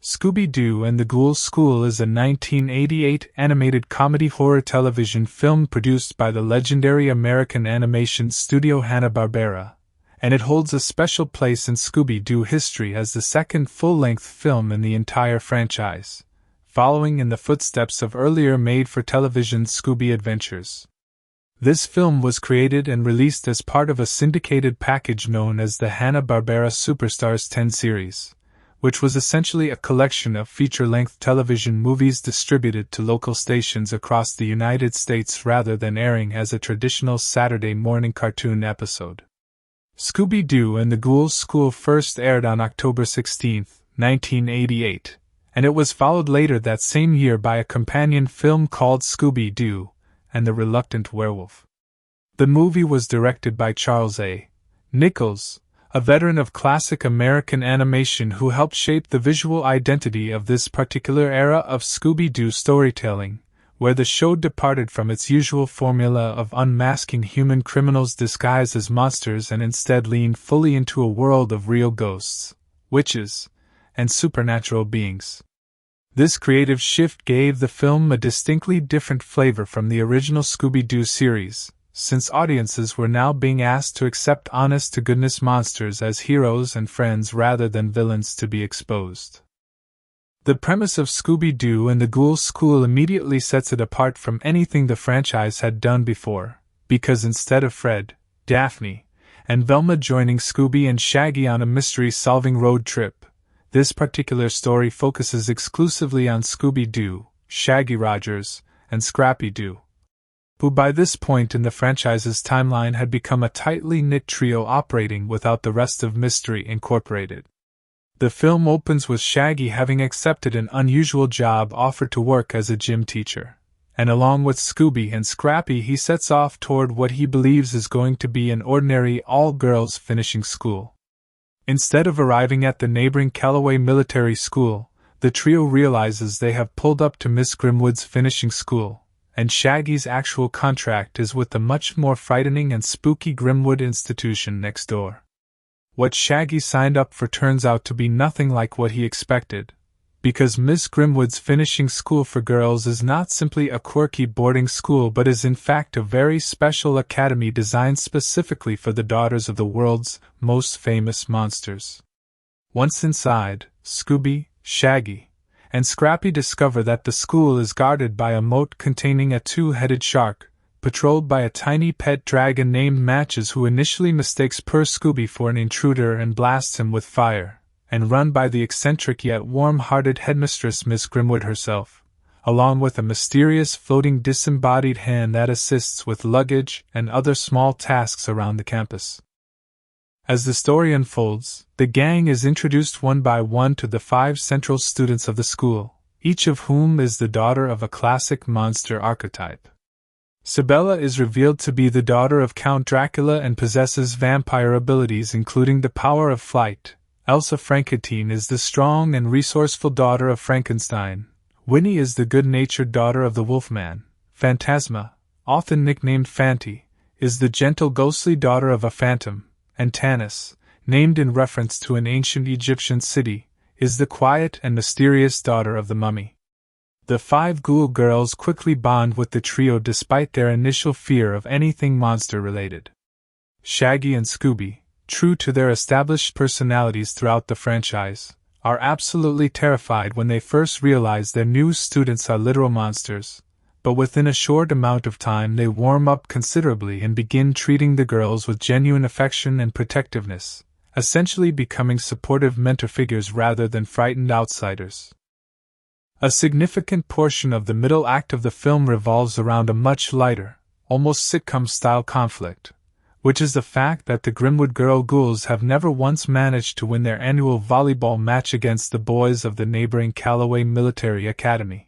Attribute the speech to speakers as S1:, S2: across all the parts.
S1: Scooby-Doo and the Ghoul School is a 1988 animated comedy horror television film produced by the legendary American animation studio Hanna-Barbera, and it holds a special place in Scooby-Doo history as the second full-length film in the entire franchise, following in the footsteps of earlier made-for-television Scooby Adventures. This film was created and released as part of a syndicated package known as the Hanna-Barbera Superstars 10 series, which was essentially a collection of feature-length television movies distributed to local stations across the United States rather than airing as a traditional Saturday morning cartoon episode. Scooby-Doo and the Ghoul School first aired on October 16, 1988, and it was followed later that same year by a companion film called Scooby-Doo and the Reluctant Werewolf. The movie was directed by Charles A. Nichols, a veteran of classic American animation who helped shape the visual identity of this particular era of Scooby-Doo storytelling, where the show departed from its usual formula of unmasking human criminals disguised as monsters and instead leaned fully into a world of real ghosts, witches, and supernatural beings. This creative shift gave the film a distinctly different flavor from the original Scooby-Doo series, since audiences were now being asked to accept honest-to-goodness monsters as heroes and friends rather than villains to be exposed. The premise of Scooby-Doo and the Ghoul School immediately sets it apart from anything the franchise had done before, because instead of Fred, Daphne, and Velma joining Scooby and Shaggy on a mystery-solving road trip, this particular story focuses exclusively on Scooby-Doo, Shaggy Rogers, and Scrappy-Doo, who by this point in the franchise's timeline had become a tightly knit trio operating without the rest of Mystery Incorporated. The film opens with Shaggy having accepted an unusual job offered to work as a gym teacher, and along with Scooby and Scrappy he sets off toward what he believes is going to be an ordinary all-girls finishing school. Instead of arriving at the neighboring Callaway Military School, the trio realizes they have pulled up to Miss Grimwood's finishing school, and Shaggy's actual contract is with the much more frightening and spooky Grimwood institution next door. What Shaggy signed up for turns out to be nothing like what he expected, because Miss Grimwood's finishing school for girls is not simply a quirky boarding school but is in fact a very special academy designed specifically for the daughters of the world's most famous monsters. Once inside, Scooby, Shaggy, and Scrappy discover that the school is guarded by a moat containing a two-headed shark, patrolled by a tiny pet dragon named Matches who initially mistakes poor Scooby for an intruder and blasts him with fire, and run by the eccentric yet warm-hearted headmistress Miss Grimwood herself, along with a mysterious floating disembodied hand that assists with luggage and other small tasks around the campus. As the story unfolds, the gang is introduced one by one to the 5 central students of the school, each of whom is the daughter of a classic monster archetype. Sibella is revealed to be the daughter of Count Dracula and possesses vampire abilities including the power of flight. Elsa Frankenstein is the strong and resourceful daughter of Frankenstein. Winnie is the good-natured daughter of the Wolfman. Phantasma, often nicknamed Fanty, is the gentle ghostly daughter of a phantom. And Tanis, named in reference to an ancient Egyptian city, is the quiet and mysterious daughter of the mummy. The 5 ghoul girls quickly bond with the trio despite their initial fear of anything monster-related. Shaggy and Scooby, true to their established personalities throughout the franchise, are absolutely terrified when they first realize their new students are literal monsters. But within a short amount of time they warm up considerably and begin treating the girls with genuine affection and protectiveness, essentially becoming supportive mentor figures rather than frightened outsiders. A significant portion of the middle act of the film revolves around a much lighter, almost sitcom-style conflict, which is the fact that the Grimwood girl ghouls have never once managed to win their annual volleyball match against the boys of the neighboring Callaway Military Academy.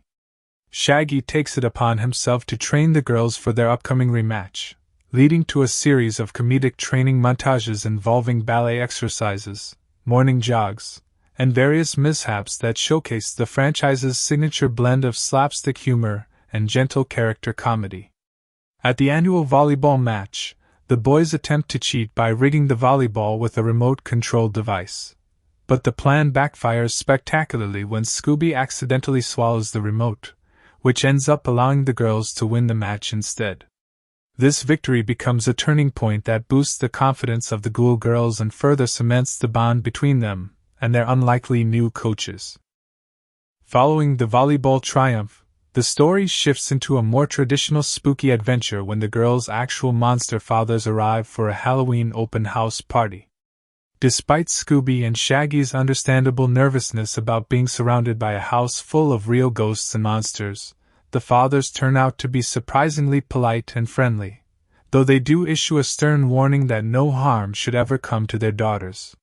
S1: Shaggy takes it upon himself to train the girls for their upcoming rematch, leading to a series of comedic training montages involving ballet exercises, morning jogs, and various mishaps that showcase the franchise's signature blend of slapstick humor and gentle character comedy. At the annual volleyball match, the boys attempt to cheat by rigging the volleyball with a remote-controlled device. But the plan backfires spectacularly when Scooby accidentally swallows the remote, which ends up allowing the girls to win the match instead. This victory becomes a turning point that boosts the confidence of the Ghoul girls and further cements the bond between them and their unlikely new coaches. Following the volleyball triumph, the story shifts into a more traditional spooky adventure when the girls' actual monster fathers arrive for a Halloween open house party. Despite Scooby and Shaggy's understandable nervousness about being surrounded by a house full of real ghosts and monsters, the fathers turn out to be surprisingly polite and friendly, though they do issue a stern warning that no harm should ever come to their daughters.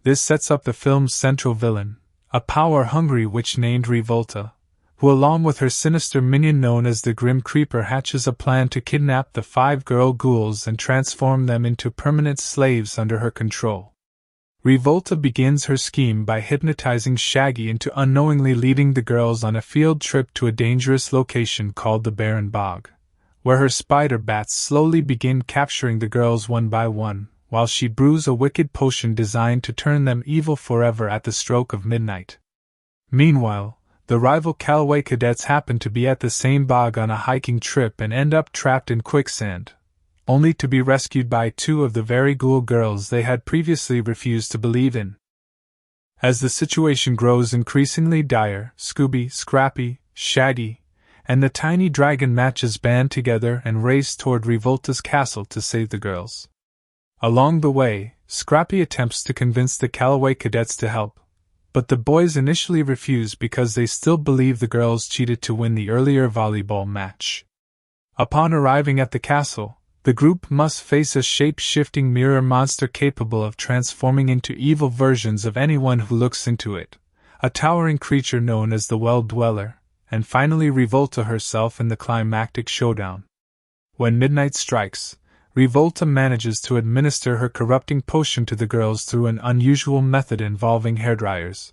S1: This sets up the film's central villain, a power-hungry witch named Revolta, who along with her sinister minion known as the Grim Creeper hatches a plan to kidnap the 5 girl ghouls and transform them into permanent slaves under her control. Revolta begins her scheme by hypnotizing Shaggy into unknowingly leading the girls on a field trip to a dangerous location called the Barren Bog, where her spider bats slowly begin capturing the girls one by one, while she brews a wicked potion designed to turn them evil forever at the stroke of midnight. Meanwhile, the rival Callaway cadets happen to be at the same bog on a hiking trip and end up trapped in quicksand, only to be rescued by 2 of the very ghoul girls they had previously refused to believe in. As the situation grows increasingly dire, Scooby, Scrappy, Shaggy, and the tiny dragon matches band together and race toward Revolta's castle to save the girls. Along the way, Scrappy attempts to convince the Callaway cadets to help, but the boys initially refuse because they still believe the girls cheated to win the earlier volleyball match. Upon arriving at the castle, the group must face a shape-shifting mirror monster capable of transforming into evil versions of anyone who looks into it, a towering creature known as the Well-Dweller, and finally Revolta herself in the climactic showdown. When midnight strikes, Revolta manages to administer her corrupting potion to the girls through an unusual method involving hairdryers,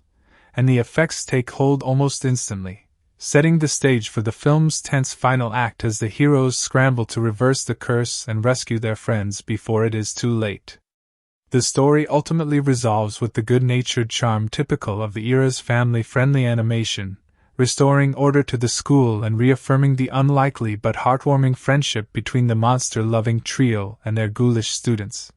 S1: and the effects take hold almost instantly, setting the stage for the film's tense final act as the heroes scramble to reverse the curse and rescue their friends before it is too late. The story ultimately resolves with the good-natured charm typical of the era's family-friendly animation, restoring order to the school and reaffirming the unlikely but heartwarming friendship between the monster-loving trio and their ghoulish students.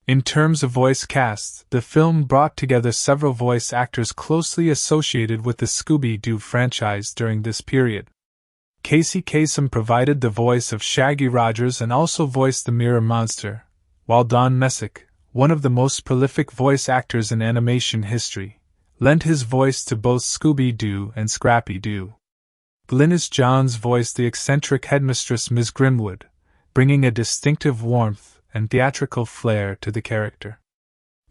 S1: In terms of voice cast, the film brought together several voice actors closely associated with the Scooby-Doo franchise during this period. Casey Kasem provided the voice of Shaggy Rogers and also voiced the Mirror Monster, while Don Messick, one of the most prolific voice actors in animation history, lent his voice to both Scooby-Doo and Scrappy-Doo. Glynis Johns voiced the eccentric headmistress Ms. Grimwood, bringing a distinctive warmth and theatrical flair to the character.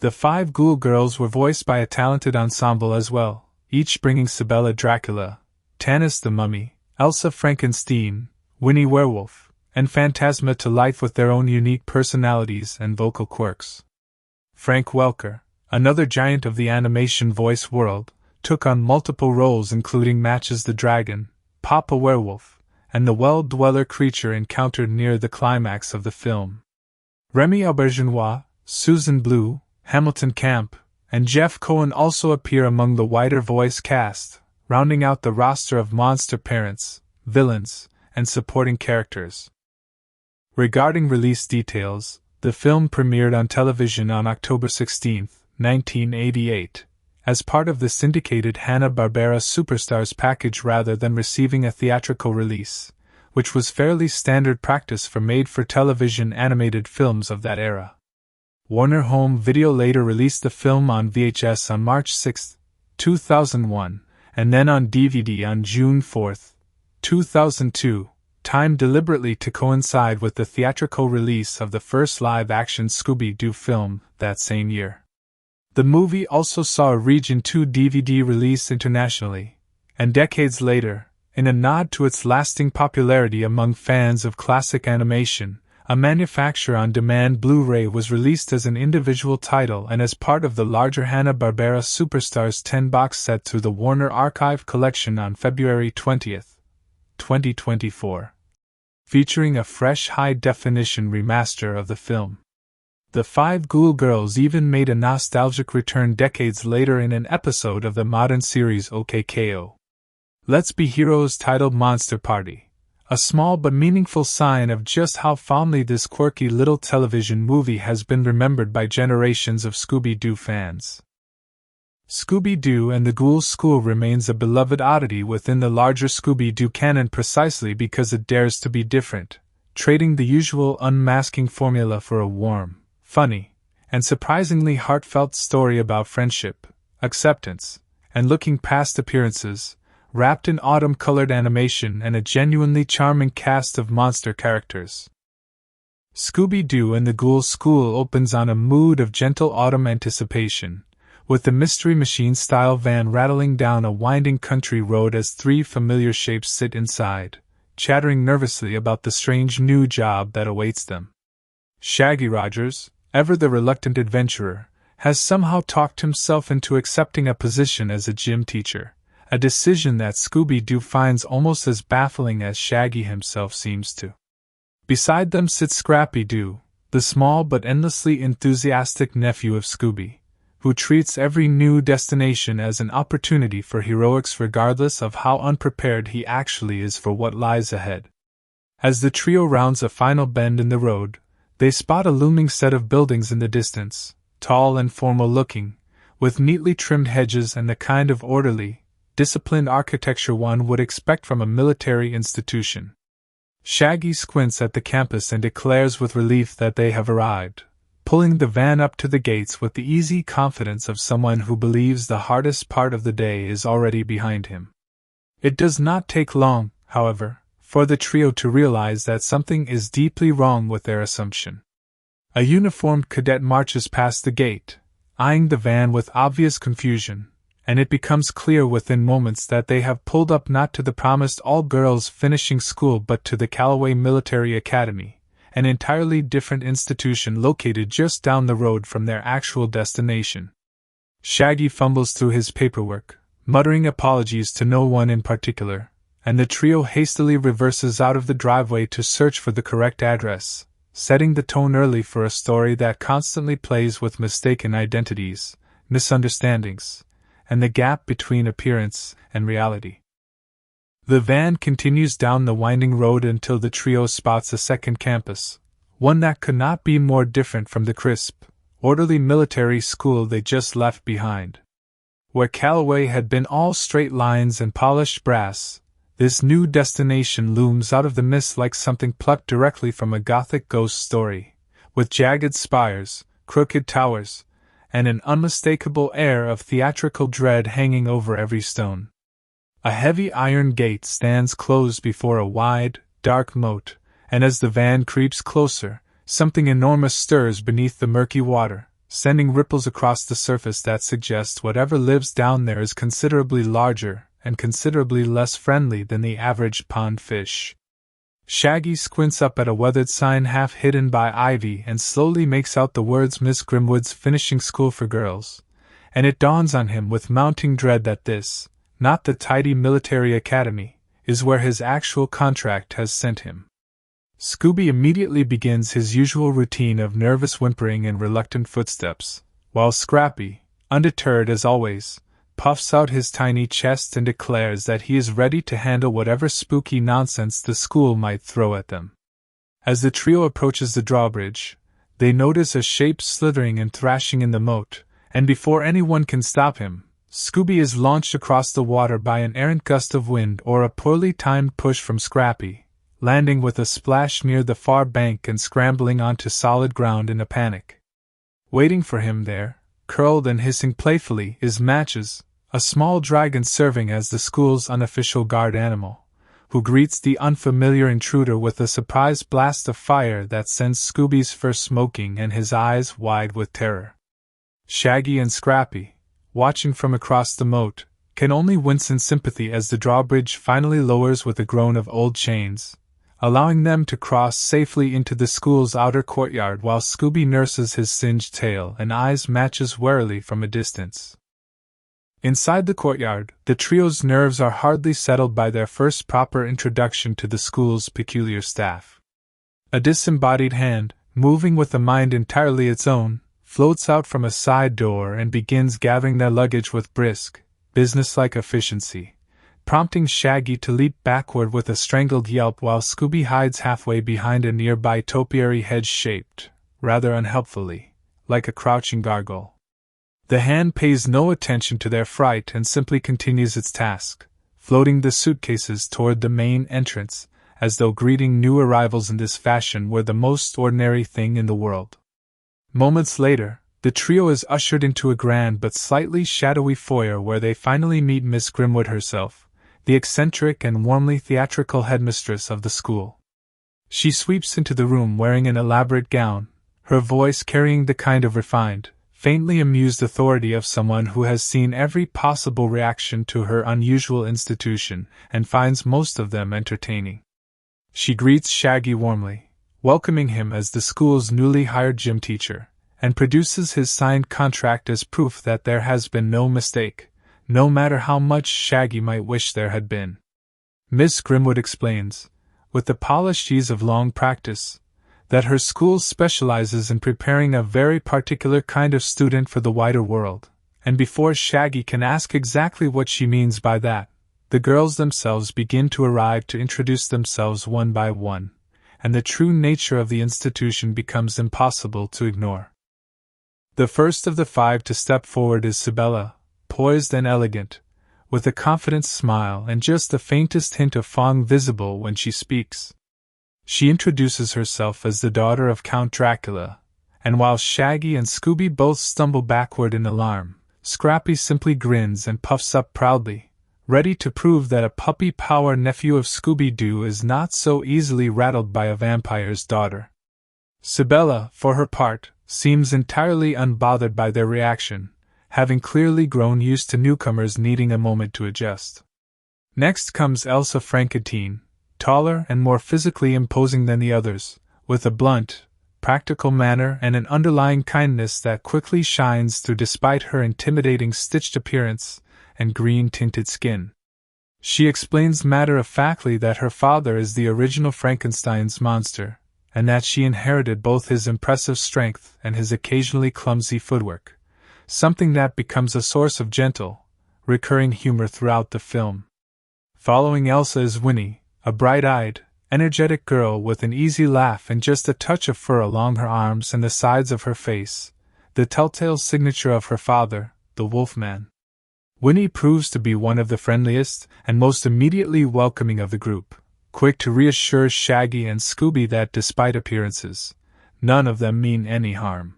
S1: The 5 ghoul girls were voiced by a talented ensemble as well, each bringing Sibella Dracula, Tanis the Mummy, Elsa Frankenstein, Winnie Werewolf, and Phantasma to life with their own unique personalities and vocal quirks. Frank Welker, another giant of the animation voice world, took on multiple roles including Matches the Dragon, Papa Werewolf, and the Well-Dweller creature encountered near the climax of the film. Remy Aubergenois, Susan Blue, Hamilton Camp, and Jeff Cohen also appear among the wider voice cast, rounding out the roster of monster parents, villains, and supporting characters. Regarding release details, the film premiered on television on October 16, 1988, as part of the syndicated Hanna-Barbera Superstars package rather than receiving a theatrical release, which was fairly standard practice for made-for-television animated films of that era. Warner Home Video later released the film on VHS on March 6, 2001, and then on DVD on June 4, 2002, timed deliberately to coincide with the theatrical release of the first live-action Scooby-Doo film that same year. The movie also saw a Region 2 DVD release internationally, and decades later, in a nod to its lasting popularity among fans of classic animation, a manufacture-on-demand Blu-ray was released as an individual title and as part of the larger Hanna-Barbera Superstars 10-box set through the Warner Archive Collection on February 20, 2024, featuring a fresh high-definition remaster of the film. The five Ghoul Girls even made a nostalgic return decades later in an episode of the modern series OKKO. Let's Be Heroes titled Monster Party, a small but meaningful sign of just how fondly this quirky little television movie has been remembered by generations of Scooby-Doo fans. Scooby-Doo and the Ghoul School remains a beloved oddity within the larger Scooby-Doo canon precisely because it dares to be different, trading the usual unmasking formula for a warm, funny, and surprisingly heartfelt story about friendship, acceptance, and looking past appearances, wrapped in autumn-colored animation and a genuinely charming cast of monster characters. Scooby-Doo and the Ghoul School opens on a mood of gentle autumn anticipation, with the Mystery Machine-style van rattling down a winding country road as three familiar shapes sit inside, chattering nervously about the strange new job that awaits them. Shaggy Rogers, ever the reluctant adventurer, has somehow talked himself into accepting a position as a gym teacher, a decision that Scooby-Doo finds almost as baffling as Shaggy himself seems to. Beside them sits Scrappy-Doo, the small but endlessly enthusiastic nephew of Scooby, who treats every new destination as an opportunity for heroics regardless of how unprepared he actually is for what lies ahead. As the trio rounds a final bend in the road, they spot a looming set of buildings in the distance, tall and formal-looking, with neatly trimmed hedges and the kind of orderly, disciplined architecture one would expect from a military institution. Shaggy squints at the campus and declares with relief that they have arrived, pulling the van up to the gates with the easy confidence of someone who believes the hardest part of the day is already behind him. It does not take long, however, for the trio to realize that something is deeply wrong with their assumption. A uniformed cadet marches past the gate, eyeing the van with obvious confusion, and it becomes clear within moments that they have pulled up not to the promised all-girls finishing school but to the Callaway Military Academy, an entirely different institution located just down the road from their actual destination. Shaggy fumbles through his paperwork, muttering apologies to no one in particular, and the trio hastily reverses out of the driveway to search for the correct address, setting the tone early for a story that constantly plays with mistaken identities, misunderstandings, and the gap between appearance and reality. The van continues down the winding road until the trio spots a second campus, one that could not be more different from the crisp, orderly military school they just left behind. Where Callaway had been all straight lines and polished brass, this new destination looms out of the mist like something plucked directly from a Gothic ghost story, with jagged spires, crooked towers, and an unmistakable air of theatrical dread hanging over every stone. A heavy iron gate stands closed before a wide, dark moat, and as the van creeps closer, something enormous stirs beneath the murky water, sending ripples across the surface that suggest whatever lives down there is considerably larger and considerably less friendly than the average pond fish. Shaggy squints up at a weathered sign half hidden by ivy and slowly makes out the words Miss Grimwood's Finishing School for Girls, and it dawns on him with mounting dread that this, not the tidy military academy, is where his actual contract has sent him. Scooby immediately begins his usual routine of nervous whimpering and reluctant footsteps, while Scrappy, undeterred as always, puffs out his tiny chest and declares that he is ready to handle whatever spooky nonsense the school might throw at them. As the trio approaches the drawbridge, they notice a shape slithering and thrashing in the moat, and before anyone can stop him, Scooby is launched across the water by an errant gust of wind or a poorly timed push from Scrappy, landing with a splash near the far bank and scrambling onto solid ground in a panic. Waiting for him there, curled and hissing playfully, is Matches, a small dragon serving as the school's unofficial guard animal, who greets the unfamiliar intruder with a surprise blast of fire that sends Scooby's fur smoking and his eyes wide with terror. Shaggy and Scrappy, watching from across the moat, can only wince in sympathy as the drawbridge finally lowers with a groan of old chains, allowing them to cross safely into the school's outer courtyard while Scooby nurses his singed tail and eyes Matches warily from a distance. Inside the courtyard, the trio's nerves are hardly settled by their first proper introduction to the school's peculiar staff. A disembodied hand, moving with a mind entirely its own, floats out from a side door and begins gathering their luggage with brisk, businesslike efficiency, prompting Shaggy to leap backward with a strangled yelp while Scooby hides halfway behind a nearby topiary hedge shaped, rather unhelpfully, like a crouching gargoyle. The hand pays no attention to their fright and simply continues its task, floating the suitcases toward the main entrance, as though greeting new arrivals in this fashion were the most ordinary thing in the world. Moments later, the trio is ushered into a grand but slightly shadowy foyer where they finally meet Miss Grimwood herself, the eccentric and warmly theatrical headmistress of the school. She sweeps into the room wearing an elaborate gown, her voice carrying the kind of refined, faintly amused authority of someone who has seen every possible reaction to her unusual institution and finds most of them entertaining. She greets Shaggy warmly, welcoming him as the school's newly hired gym teacher, and produces his signed contract as proof that there has been no mistake, no matter how much Shaggy might wish there had been. Miss Grimwood explains, with the polished ease of long practice, that her school specializes in preparing a very particular kind of student for the wider world, and before Shaggy can ask exactly what she means by that, the girls themselves begin to arrive to introduce themselves one by one, and the true nature of the institution becomes impossible to ignore. The first of the five to step forward is Sibella, poised and elegant, with a confident smile and just the faintest hint of fawn visible when she speaks. She introduces herself as the daughter of Count Dracula, and while Shaggy and Scooby both stumble backward in alarm, Scrappy simply grins and puffs up proudly, ready to prove that a puppy-power nephew of Scooby-Doo is not so easily rattled by a vampire's daughter. Sibella, for her part, seems entirely unbothered by their reaction, having clearly grown used to newcomers needing a moment to adjust. Next comes Elsa Frankenstein, taller and more physically imposing than the others, with a blunt, practical manner and an underlying kindness that quickly shines through despite her intimidating stitched appearance and green-tinted skin. She explains matter-of-factly that her father is the original Frankenstein's monster, and that she inherited both his impressive strength and his occasionally clumsy footwork, something that becomes a source of gentle, recurring humor throughout the film. Following Elsa is Winnie, a bright-eyed, energetic girl with an easy laugh and just a touch of fur along her arms and the sides of her face, the telltale signature of her father, the Wolfman. Winnie proves to be one of the friendliest and most immediately welcoming of the group, quick to reassure Shaggy and Scooby that despite appearances, none of them mean any harm.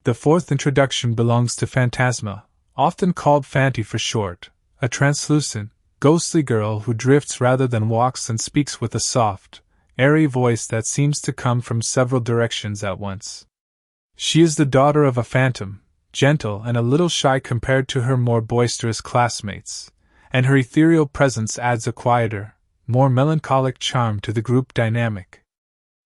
S1: The fourth introduction belongs to Phantasma, often called Fanty for short, a translucent, ghostly girl who drifts rather than walks and speaks with a soft, airy voice that seems to come from several directions at once. She is the daughter of a phantom, gentle and a little shy compared to her more boisterous classmates, and her ethereal presence adds a quieter, more melancholic charm to the group dynamic.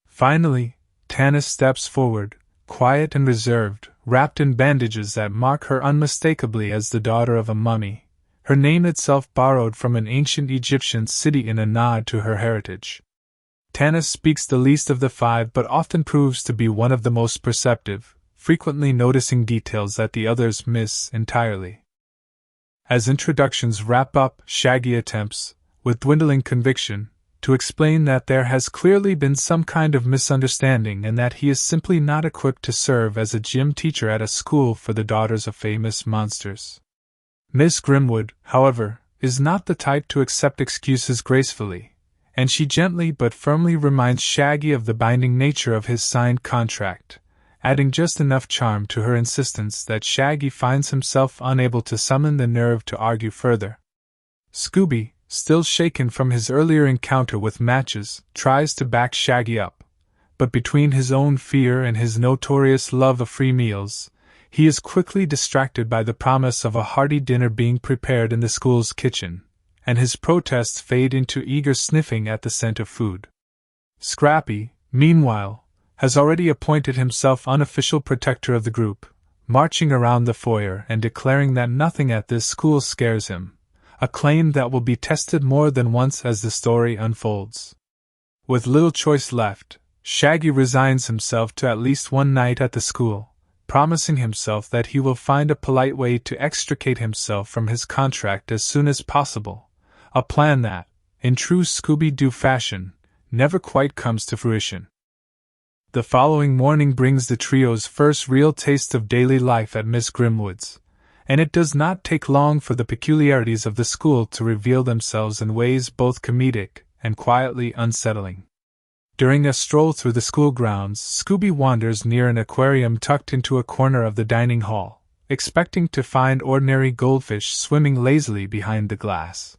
S1: Finally, Tanis steps forward, quiet and reserved, wrapped in bandages that mark her unmistakably as the daughter of a mummy, her name itself borrowed from an ancient Egyptian city in a nod to her heritage. Tanis speaks the least of the five but often proves to be one of the most perceptive, frequently noticing details that the others miss entirely. As introductions wrap up, Shaggy attempts, with dwindling conviction, to explain that there has clearly been some kind of misunderstanding and that he is simply not equipped to serve as a gym teacher at a school for the daughters of famous monsters. Miss Grimwood, however, is not the type to accept excuses gracefully, and she gently but firmly reminds Shaggy of the binding nature of his signed contract, adding just enough charm to her insistence that Shaggy finds himself unable to summon the nerve to argue further. Scooby, still shaken from his earlier encounter with matches, tries to back Shaggy up, but between his own fear and his notorious love of free meals, he is quickly distracted by the promise of a hearty dinner being prepared in the school's kitchen, and his protests fade into eager sniffing at the scent of food. Scrappy, meanwhile, has already appointed himself unofficial protector of the group, marching around the foyer and declaring that nothing at this school scares him, a claim that will be tested more than once as the story unfolds. With little choice left, Shaggy resigns himself to at least one night at the school, promising himself that he will find a polite way to extricate himself from his contract as soon as possible, a plan that, in true Scooby-Doo fashion, never quite comes to fruition. The following morning brings the trio's first real taste of daily life at Miss Grimwood's, and it does not take long for the peculiarities of the school to reveal themselves in ways both comedic and quietly unsettling. During a stroll through the school grounds, Scooby wanders near an aquarium tucked into a corner of the dining hall, expecting to find ordinary goldfish swimming lazily behind the glass.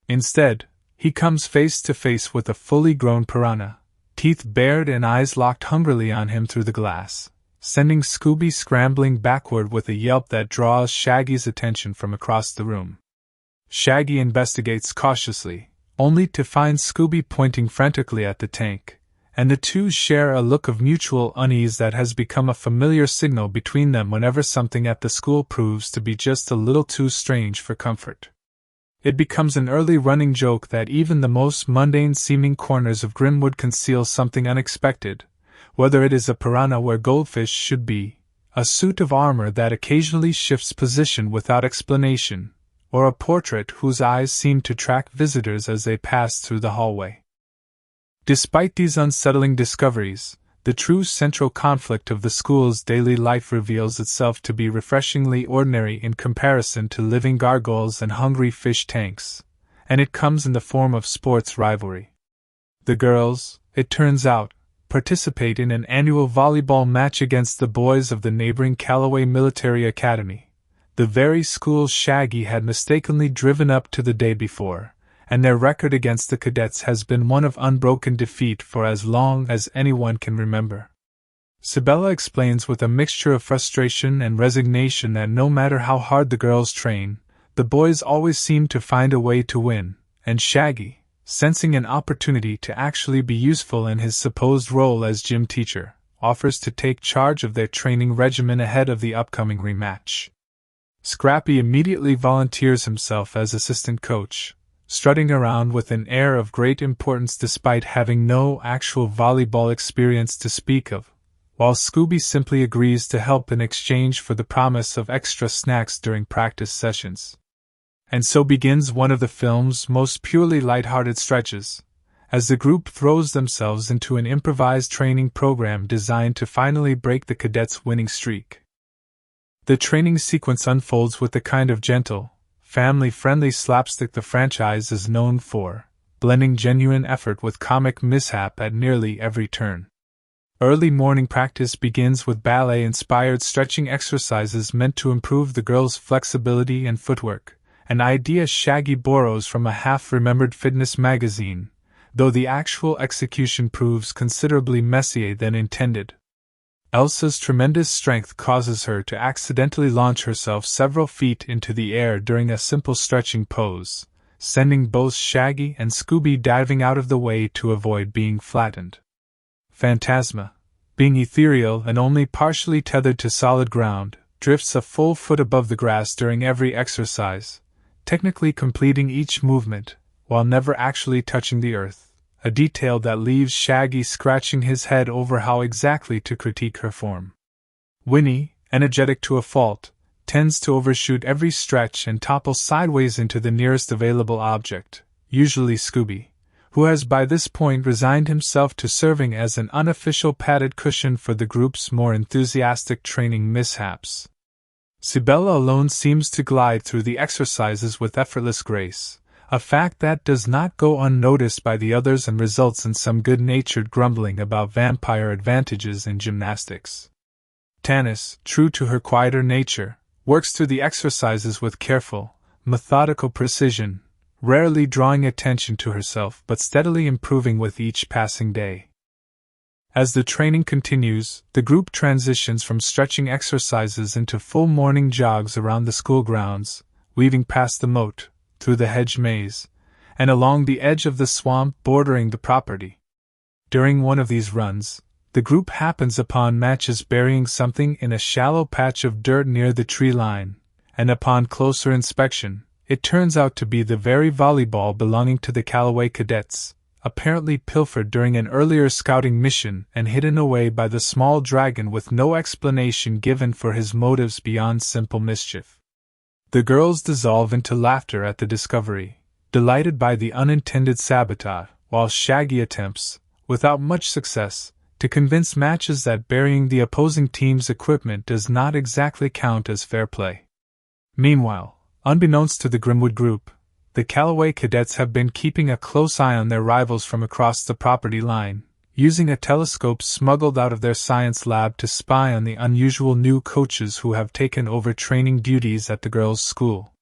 S1: Instead, he comes face to face with a fully grown piranha, teeth bared and eyes locked hungrily on him through the glass, sending Scooby scrambling backward with a yelp that draws Shaggy's attention from across the room. Shaggy investigates cautiously, only to find Scooby pointing frantically at the tank, and the two share a look of mutual unease that has become a familiar signal between them whenever something at the school proves to be just a little too strange for comfort. It becomes an early running joke that even the most mundane-seeming corners of Grimwood conceal something unexpected, whether it is a piranha where goldfish should be, a suit of armor that occasionally shifts position without explanation, or a portrait whose eyes seem to track visitors as they pass through the hallway. Despite these unsettling discoveries, the true central conflict of the school's daily life reveals itself to be refreshingly ordinary in comparison to living gargoyles and hungry fish tanks, and it comes in the form of sports rivalry. The girls, it turns out, participate in an annual volleyball match against the boys of the neighboring Callaway Military Academy, the very school Shaggy had mistakenly driven up to the day before, and their record against the cadets has been one of unbroken defeat for as long as anyone can remember. Sibella explains with a mixture of frustration and resignation that no matter how hard the girls train, the boys always seem to find a way to win, and Shaggy, sensing an opportunity to actually be useful in his supposed role as gym teacher, offers to take charge of their training regimen ahead of the upcoming rematch. Scrappy immediately volunteers himself as assistant coach, strutting around with an air of great importance despite having no actual volleyball experience to speak of, while Scooby simply agrees to help in exchange for the promise of extra snacks during practice sessions. And so begins one of the film's most purely lighthearted stretches, as the group throws themselves into an improvised training program designed to finally break the cadets' winning streak. The training sequence unfolds with the kind of gentle, family-friendly slapstick the franchise is known for, blending genuine effort with comic mishap at nearly every turn. Early morning practice begins with ballet-inspired stretching exercises meant to improve the girls' flexibility and footwork, an idea Shaggy borrows from a half-remembered fitness magazine, though the actual execution proves considerably messier than intended. Elsa's tremendous strength causes her to accidentally launch herself several feet into the air during a simple stretching pose, sending both Shaggy and Scooby diving out of the way to avoid being flattened. Phantasma, being ethereal and only partially tethered to solid ground, drifts a full foot above the grass during every exercise, technically completing each movement, while never actually touching the earth, a detail that leaves Shaggy scratching his head over how exactly to critique her form. Winnie, energetic to a fault, tends to overshoot every stretch and topple sideways into the nearest available object, usually Scooby, who has by this point resigned himself to serving as an unofficial padded cushion for the group's more enthusiastic training mishaps. Sibella alone seems to glide through the exercises with effortless grace, a fact that does not go unnoticed by the others and results in some good-natured grumbling about vampire advantages in gymnastics. Tanis, true to her quieter nature, works through the exercises with careful, methodical precision, rarely drawing attention to herself but steadily improving with each passing day. As the training continues, the group transitions from stretching exercises into full morning jogs around the school grounds, weaving past the moat, through the hedge maze, and along the edge of the swamp bordering the property. During one of these runs, the group happens upon Matches burying something in a shallow patch of dirt near the tree line, and upon closer inspection, it turns out to be the very volleyball belonging to the Callaway cadets, apparently pilfered during an earlier scouting mission and hidden away by the small dragon with no explanation given for his motives beyond simple mischief. The girls dissolve into laughter at the discovery, delighted by the unintended sabotage, while Shaggy attempts, without much success, to convince Matches that burying the opposing team's equipment does not exactly count as fair play. Meanwhile, unbeknownst to the Grimwood group, the Callaway cadets have been keeping a close eye on their rivals from across the property line, using a telescope smuggled out of their science lab to spy on the unusual new coaches who have taken over training duties at the girls' school.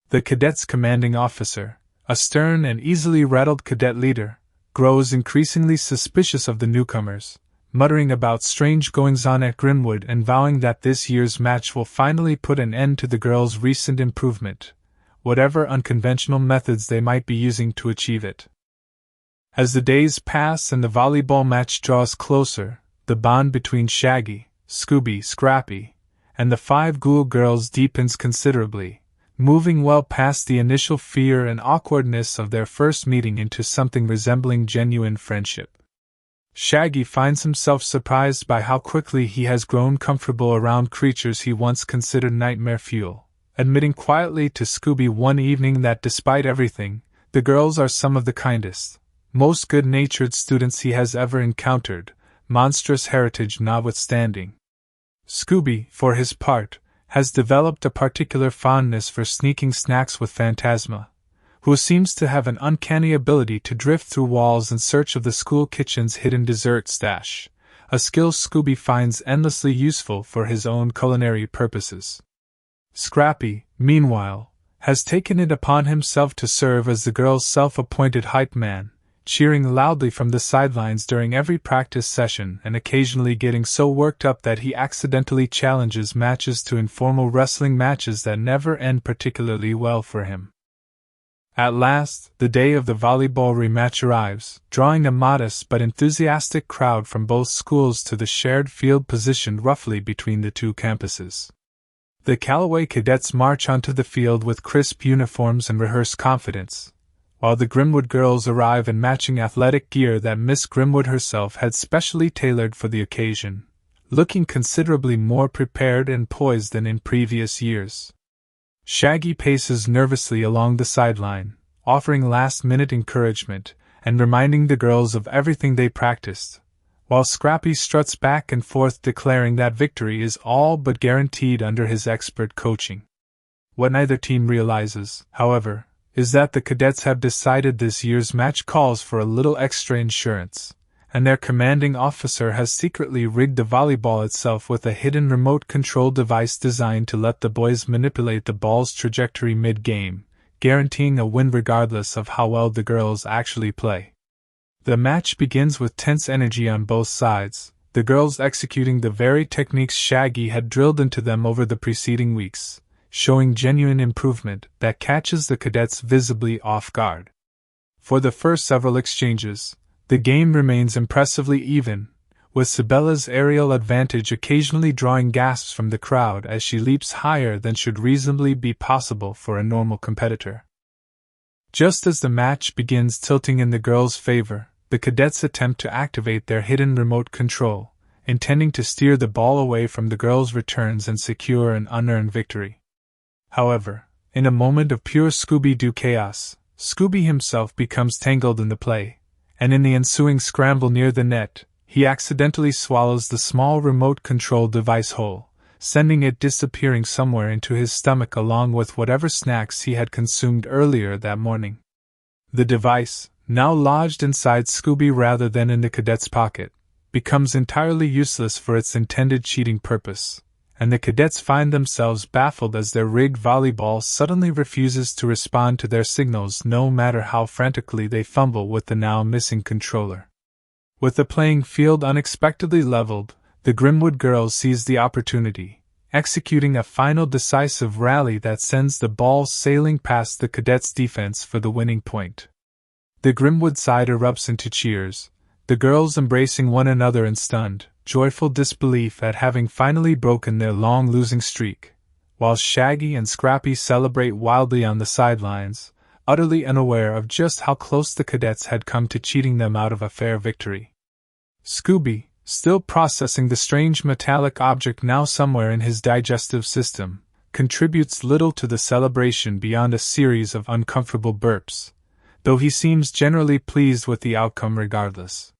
S1: The cadets' commanding officer, a stern and easily rattled cadet leader, grows increasingly suspicious of the newcomers, muttering about strange goings-on at Grimwood and vowing that this year's match will finally put an end to the girls' recent improvement, whatever unconventional methods they might be using to achieve it. As the days pass and the volleyball match draws closer, the bond between Shaggy, Scooby, Scrappy, and the 5 Ghoul girls deepens considerably, moving well past the initial fear and awkwardness of their first meeting into something resembling genuine friendship. Shaggy finds himself surprised by how quickly he has grown comfortable around creatures he once considered nightmare fuel, admitting quietly to Scooby one evening that despite everything, the girls are some of the kindest, most good-natured students he has ever encountered, monstrous heritage notwithstanding. Scooby, for his part, has developed a particular fondness for sneaking snacks with Phantasma, who seems to have an uncanny ability to drift through walls in search of the school kitchen's hidden dessert stash, a skill Scooby finds endlessly useful for his own culinary purposes. Scrappy, meanwhile, has taken it upon himself to serve as the girls' self-appointed hype man, cheering loudly from the sidelines during every practice session and occasionally getting so worked up that he accidentally challenges Matches to informal wrestling matches that never end particularly well for him. At last, the day of the volleyball rematch arrives, drawing a modest but enthusiastic crowd from both schools to the shared field positioned roughly between the two campuses. The Callaway cadets march onto the field with crisp uniforms and rehearsed confidence, while the Grimwood girls arrive in matching athletic gear that Miss Grimwood herself had specially tailored for the occasion, looking considerably more prepared and poised than in previous years. Shaggy paces nervously along the sideline, offering last-minute encouragement and reminding the girls of everything they practiced, while Scrappy struts back and forth declaring that victory is all but guaranteed under his expert coaching. What neither team realizes, however, is that the cadets have decided this year's match calls for a little extra insurance, and their commanding officer has secretly rigged the volleyball itself with a hidden remote control device designed to let the boys manipulate the ball's trajectory mid-game, guaranteeing a win regardless of how well the girls actually play. The match begins with tense energy on both sides, the girls executing the very techniques Shaggy had drilled into them over the preceding weeks, showing genuine improvement that catches the cadets visibly off guard. For the first several exchanges, the game remains impressively even, with Sibella's aerial advantage occasionally drawing gasps from the crowd as she leaps higher than should reasonably be possible for a normal competitor. Just as the match begins tilting in the girls' favor, the cadets attempt to activate their hidden remote control, intending to steer the ball away from the girls' returns and secure an unearned victory. However, in a moment of pure Scooby-Doo chaos, Scooby himself becomes tangled in the play, and in the ensuing scramble near the net, he accidentally swallows the small remote control device whole, sending it disappearing somewhere into his stomach along with whatever snacks he had consumed earlier that morning. The device, now lodged inside Scooby rather than in the cadet's pocket, becomes entirely useless for its intended cheating purpose, and the cadets find themselves baffled as their rigged volleyball suddenly refuses to respond to their signals no matter how frantically they fumble with the now missing controller. With the playing field unexpectedly leveled, the Grimwood girls seize the opportunity, executing a final decisive rally that sends the ball sailing past the cadets' defense for the winning point. The Grimwood side erupts into cheers, the girls embracing one another in stunned, joyful disbelief at having finally broken their long losing streak, while Shaggy and Scrappy celebrate wildly on the sidelines, utterly unaware of just how close the cadets had come to cheating them out of a fair victory. Scooby, still processing the strange metallic object now somewhere in his digestive system, contributes little to the celebration beyond a series of uncomfortable burps, though he seems generally pleased with the outcome regardless.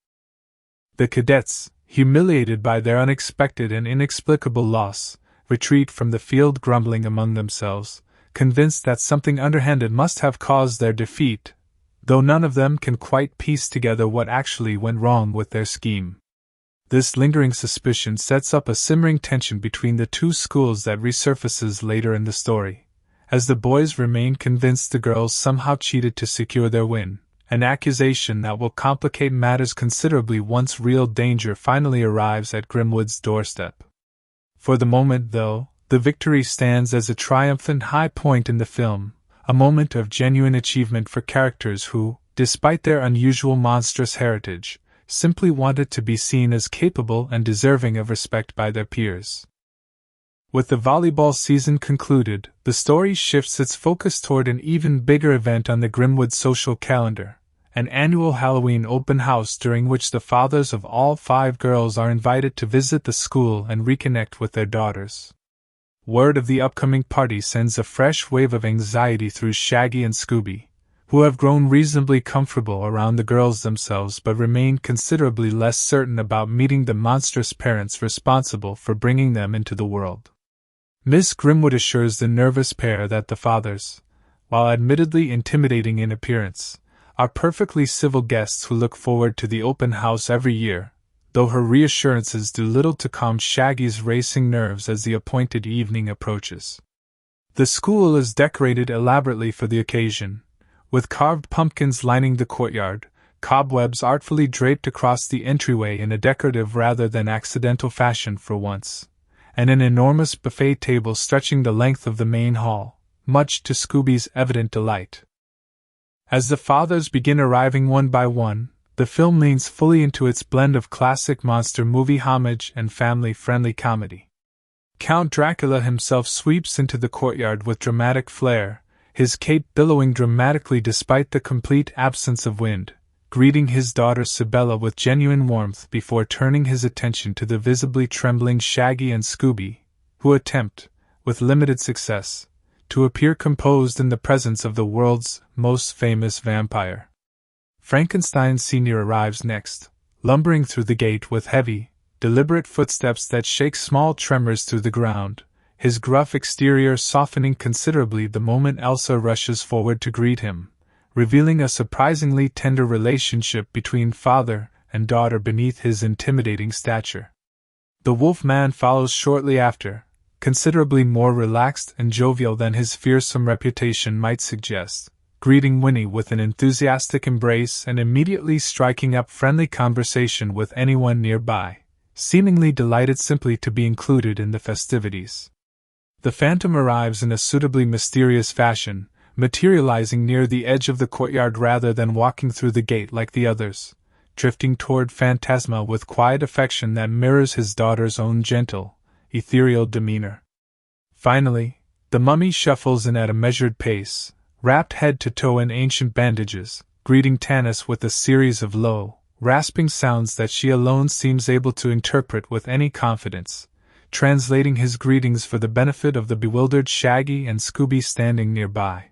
S1: The cadets, humiliated by their unexpected and inexplicable loss, retreat from the field grumbling among themselves, convinced that something underhanded must have caused their defeat, though none of them can quite piece together what actually went wrong with their scheme. This lingering suspicion sets up a simmering tension between the two schools that resurfaces later in the story, as the boys remain convinced the girls somehow cheated to secure their win, an accusation that will complicate matters considerably once real danger finally arrives at Grimwood's doorstep. For the moment, though, the victory stands as a triumphant high point in the film, a moment of genuine achievement for characters who, despite their unusual monstrous heritage, simply wanted to be seen as capable and deserving of respect by their peers. With the volleyball season concluded, the story shifts its focus toward an even bigger event on the Grimwood social calendar, an annual Halloween open house during which the fathers of all 5 girls are invited to visit the school and reconnect with their daughters. Word of the upcoming party sends a fresh wave of anxiety through Shaggy and Scooby, who have grown reasonably comfortable around the girls themselves but remain considerably less certain about meeting the monstrous parents responsible for bringing them into the world. Miss Grimwood assures the nervous pair that the fathers, while admittedly intimidating in appearance, are perfectly civil guests who look forward to the open house every year, though her reassurances do little to calm Shaggy's racing nerves as the appointed evening approaches. The school is decorated elaborately for the occasion, with carved pumpkins lining the courtyard, cobwebs artfully draped across the entryway in a decorative rather than accidental fashion for once, and an enormous buffet table stretching the length of the main hall, much to Scooby's evident delight. As the fathers begin arriving one by one, the film leans fully into its blend of classic monster movie homage and family-friendly comedy. Count Dracula himself sweeps into the courtyard with dramatic flair, his cape billowing dramatically despite the complete absence of wind, greeting his daughter Sibella with genuine warmth before turning his attention to the visibly trembling Shaggy and Scooby, who attempt, with limited success, to appear composed in the presence of the world's most famous vampire. Frankenstein Sr. arrives next, lumbering through the gate with heavy, deliberate footsteps that shake small tremors through the ground, his gruff exterior softening considerably the moment Elsa rushes forward to greet him, revealing a surprisingly tender relationship between father and daughter beneath his intimidating stature. The Wolfman follows shortly after, considerably more relaxed and jovial than his fearsome reputation might suggest, greeting Winnie with an enthusiastic embrace and immediately striking up friendly conversation with anyone nearby, seemingly delighted simply to be included in the festivities. The Phantom arrives in a suitably mysterious fashion, materializing near the edge of the courtyard rather than walking through the gate like the others, drifting toward Phantasma with quiet affection that mirrors his daughter's own gentle, ethereal demeanor. Finally, the Mummy shuffles in at a measured pace, wrapped head to toe in ancient bandages, greeting Tanis with a series of low, rasping sounds that she alone seems able to interpret with any confidence, translating his greetings for the benefit of the bewildered Shaggy and Scooby standing nearby.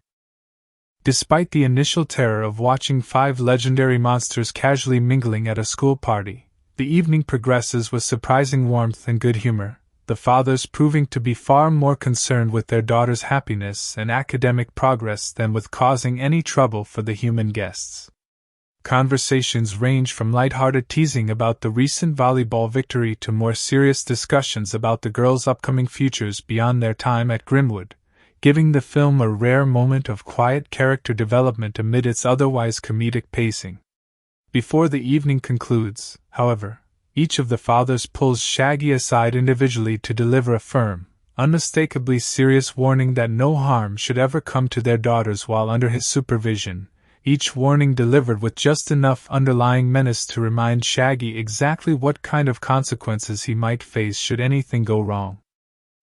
S1: Despite the initial terror of watching 5 legendary monsters casually mingling at a school party, the evening progresses with surprising warmth and good humor, the fathers proving to be far more concerned with their daughter's happiness and academic progress than with causing any trouble for the human guests. Conversations range from light-hearted teasing about the recent volleyball victory to more serious discussions about the girls' upcoming futures beyond their time at Grimwood, giving the film a rare moment of quiet character development amid its otherwise comedic pacing. Before the evening concludes, however, each of the fathers pulls Shaggy aside individually to deliver a firm, unmistakably serious warning that no harm should ever come to their daughters while under his supervision, each warning delivered with just enough underlying menace to remind Shaggy exactly what kind of consequences he might face should anything go wrong.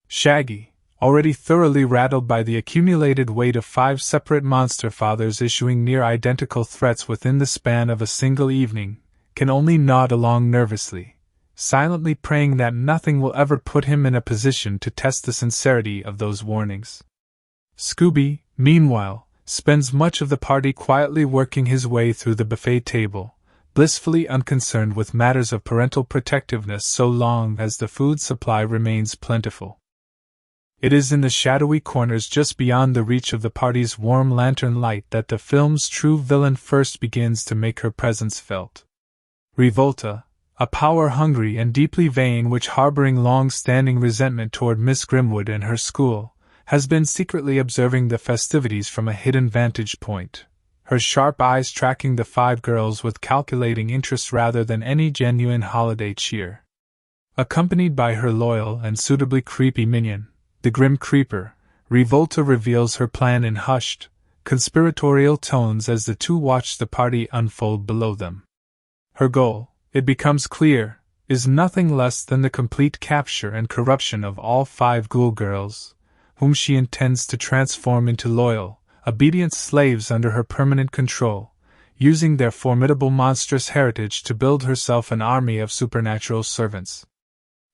S1: Shaggy, already thoroughly rattled by the accumulated weight of 5 separate monster fathers issuing near-identical threats within the span of a single evening, can only nod along nervously, silently praying that nothing will ever put him in a position to test the sincerity of those warnings. Scooby, meanwhile, spends much of the party quietly working his way through the buffet table, blissfully unconcerned with matters of parental protectiveness so long as the food supply remains plentiful. It is in the shadowy corners just beyond the reach of the party's warm lantern light that the film's true villain first begins to make her presence felt. Revolta, a power-hungry and deeply vain witch harboring long-standing resentment toward Miss Grimwood and her school, has been secretly observing the festivities from a hidden vantage point, her sharp eyes tracking the 5 girls with calculating interest rather than any genuine holiday cheer. Accompanied by her loyal and suitably creepy minion, the Grim Creeper, Revolta reveals her plan in hushed, conspiratorial tones as the two watch the party unfold below them. Her goal, it becomes clear, is nothing less than the complete capture and corruption of all 5 ghoul girls, whom she intends to transform into loyal, obedient slaves under her permanent control, using their formidable monstrous heritage to build herself an army of supernatural servants.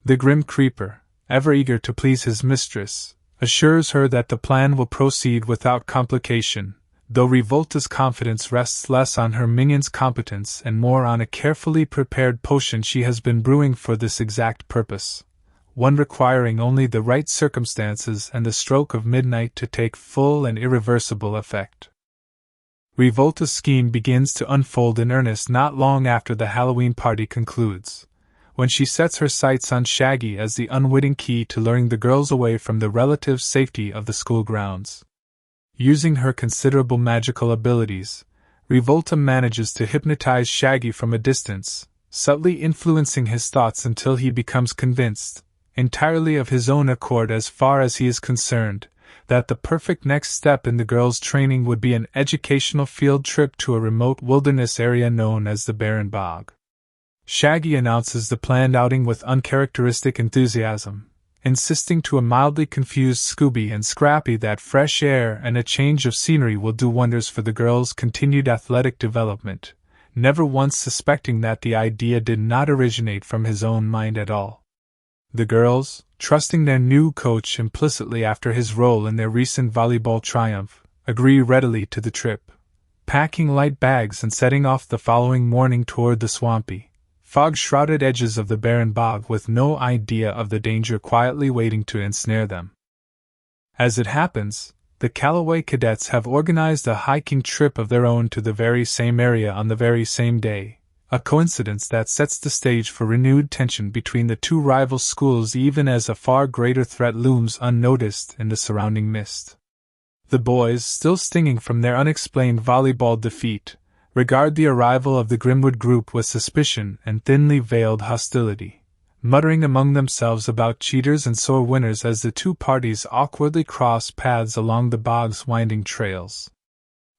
S1: The Grim Creeper, ever eager to please his mistress, assures her that the plan will proceed without complication, though Revolta's confidence rests less on her minion's competence and more on a carefully prepared potion she has been brewing for this exact purpose, one requiring only the right circumstances and the stroke of midnight to take full and irreversible effect. Revolta's scheme begins to unfold in earnest not long after the Halloween party concludes, when she sets her sights on Shaggy as the unwitting key to luring the girls away from the relative safety of the school grounds. Using her considerable magical abilities, Revolta manages to hypnotize Shaggy from a distance, subtly influencing his thoughts until he becomes convinced, entirely of his own accord as far as he is concerned, that the perfect next step in the girls' training would be an educational field trip to a remote wilderness area known as the Barren Bog. Shaggy announces the planned outing with uncharacteristic enthusiasm, insisting to a mildly confused Scooby and Scrappy that fresh air and a change of scenery will do wonders for the girls' continued athletic development, never once suspecting that the idea did not originate from his own mind at all. The girls, trusting their new coach implicitly after his role in their recent volleyball triumph, agree readily to the trip, packing light bags and setting off the following morning toward the swampy, fog-shrouded edges of the barren bog with no idea of the danger quietly waiting to ensnare them. As it happens, the Callaway cadets have organized a hiking trip of their own to the very same area on the very same day, a coincidence that sets the stage for renewed tension between the two rival schools even as a far greater threat looms unnoticed in the surrounding mist. The boys, still stinging from their unexplained volleyball defeat, regard the arrival of the Grimwood group with suspicion and thinly veiled hostility, muttering among themselves about cheaters and sore winners as the two parties awkwardly cross paths along the bog's winding trails.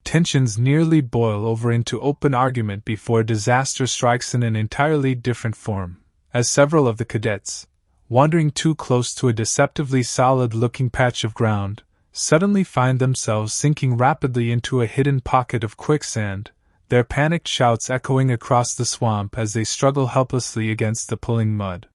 S1: Tensions nearly boil over into open argument before disaster strikes in an entirely different form, as several of the cadets, wandering too close to a deceptively solid-looking patch of ground, suddenly find themselves sinking rapidly into a hidden pocket of quicksand, their panicked shouts echoing across the swamp as they struggle helplessly against the pulling mud.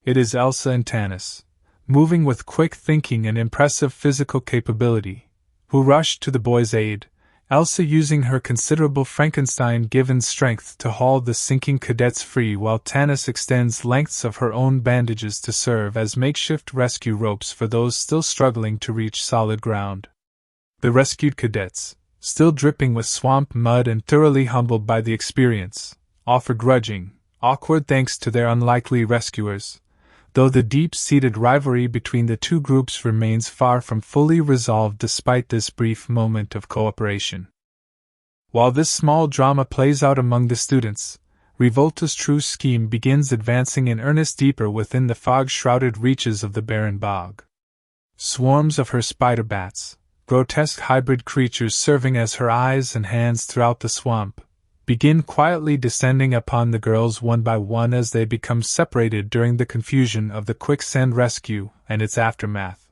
S1: It is Elsa and Tanis, moving with quick thinking and impressive physical capability, who rush to the boys' aid, Elsa using her considerable Frankenstein-given strength to haul the sinking cadets free while Tanis extends lengths of her own bandages to serve as makeshift rescue ropes for those still struggling to reach solid ground. The rescued cadets, still dripping with swamp mud and thoroughly humbled by the experience, offer grudging, awkward thanks to their unlikely rescuers, though the deep-seated rivalry between the two groups remains far from fully resolved despite this brief moment of cooperation. While this small drama plays out among the students, Revolta's true scheme begins advancing in earnest deeper within the fog-shrouded reaches of the barren bog. Swarms of her spider-bats, grotesque hybrid creatures serving as her eyes and hands throughout the swamp, begin quietly descending upon the girls one by one as they become separated during the confusion of the quicksand rescue and its aftermath.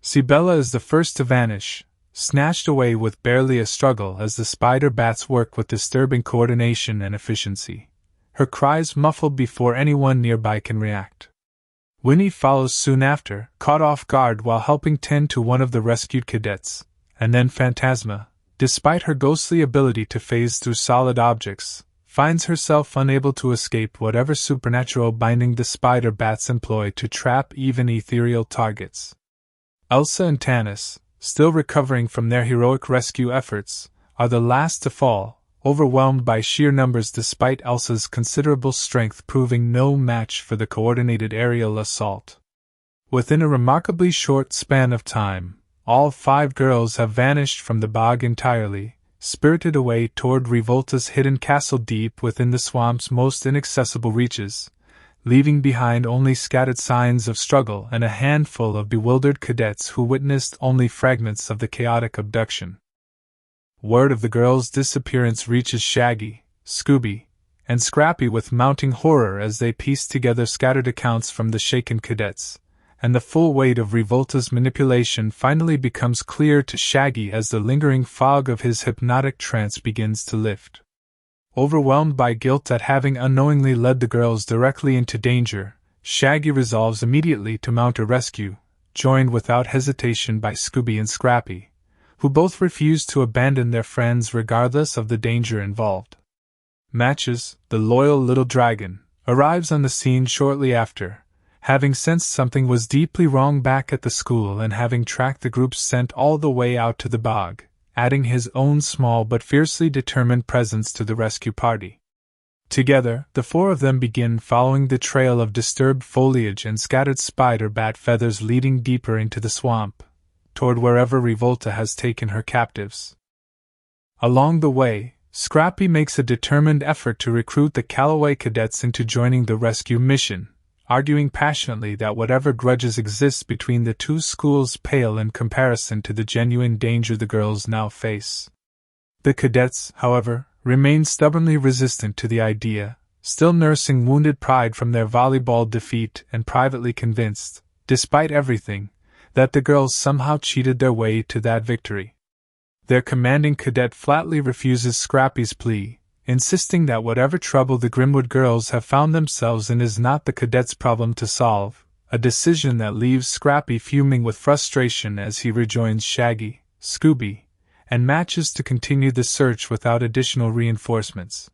S1: Cybella is the first to vanish, snatched away with barely a struggle as the spider bats work with disturbing coordination and efficiency, her cries muffled before anyone nearby can react. Winnie follows soon after, caught off guard while helping tend to one of the rescued cadets, and then Phantasma, despite her ghostly ability to phase through solid objects, finds herself unable to escape whatever supernatural binding the spider bats employ to trap even ethereal targets. Elsa and Tanis, still recovering from their heroic rescue efforts, are the last to fall, overwhelmed by sheer numbers despite Elsa's considerable strength proving no match for the coordinated aerial assault. Within a remarkably short span of time, all 5 girls have vanished from the bog entirely, spirited away toward Revolta's hidden castle deep within the swamp's most inaccessible reaches, leaving behind only scattered signs of struggle and a handful of bewildered cadets who witnessed only fragments of the chaotic abduction. Word of the girls' disappearance reaches Shaggy, Scooby, and Scrappy with mounting horror as they piece together scattered accounts from the shaken cadets, and the full weight of Revolta's manipulation finally becomes clear to Shaggy as the lingering fog of his hypnotic trance begins to lift. Overwhelmed by guilt at having unknowingly led the girls directly into danger, Shaggy resolves immediately to mount a rescue, joined without hesitation by Scooby and Scrappy, who both refuse to abandon their friends regardless of the danger involved. Matches, the loyal little dragon, arrives on the scene shortly after, having sensed something was deeply wrong back at the school and having tracked the group's scent all the way out to the bog, adding his own small but fiercely determined presence to the rescue party. Together, the 4 of them begin following the trail of disturbed foliage and scattered spider bat feathers leading deeper into the swamp, toward wherever Revolta has taken her captives. Along the way, Scrappy makes a determined effort to recruit the Callaway cadets into joining the rescue mission, arguing passionately that whatever grudges exist between the 2 schools pale in comparison to the genuine danger the girls now face. The cadets, however, remain stubbornly resistant to the idea, still nursing wounded pride from their volleyball defeat and privately convinced, despite everything, that the girls somehow cheated their way to that victory. Their commanding cadet flatly refuses Scrappy's plea, insisting that whatever trouble the Grimwood girls have found themselves in is not the cadets' problem to solve, a decision that leaves Scrappy fuming with frustration as he rejoins Shaggy, Scooby, and Matches to continue the search without additional reinforcements.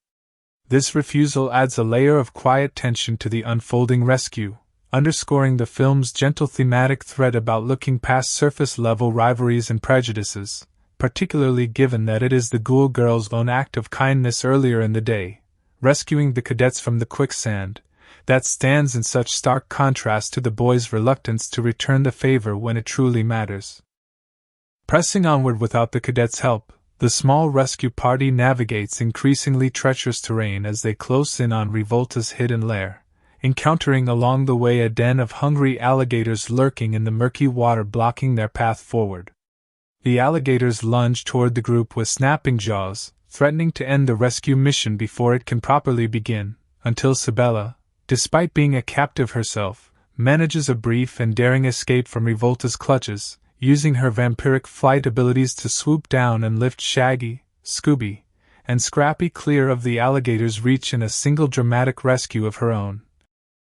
S1: This refusal adds a layer of quiet tension to the unfolding rescue, underscoring the film's gentle thematic thread about looking past surface-level rivalries and prejudices, particularly given that it is the Ghoul girls' own act of kindness earlier in the day, rescuing the cadets from the quicksand, that stands in such stark contrast to the boys' reluctance to return the favor when it truly matters. Pressing onward without the cadets' help, the small rescue party navigates increasingly treacherous terrain as they close in on Revolta's hidden lair, encountering along the way a den of hungry alligators lurking in the murky water blocking their path forward. The alligators lunge toward the group with snapping jaws, threatening to end the rescue mission before it can properly begin, until Cybella, despite being a captive herself, manages a brief and daring escape from Revolta's clutches, using her vampiric flight abilities to swoop down and lift Shaggy, Scooby, and Scrappy clear of the alligator's reach in a single dramatic rescue of her own,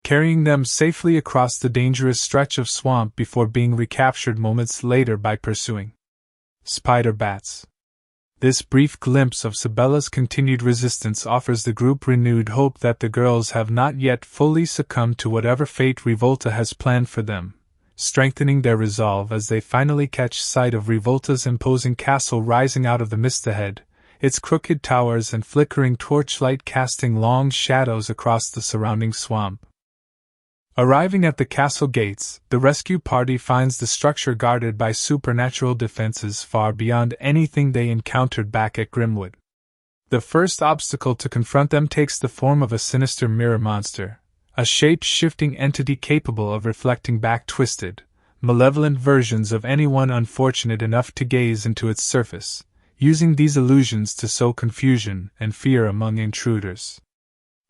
S1: carrying them safely across the dangerous stretch of swamp before being recaptured moments later by pursuing spider bats. This brief glimpse of Cybella's continued resistance offers the group renewed hope that the girls have not yet fully succumbed to whatever fate Revolta has planned for them, strengthening their resolve as they finally catch sight of Revolta's imposing castle rising out of the mist ahead, its crooked towers and flickering torchlight casting long shadows across the surrounding swamp. Arriving at the castle gates, the rescue party finds the structure guarded by supernatural defenses far beyond anything they encountered back at Grimwood. The first obstacle to confront them takes the form of a sinister mirror monster, a shape-shifting entity capable of reflecting back twisted, malevolent versions of anyone unfortunate enough to gaze into its surface, using these illusions to sow confusion and fear among intruders.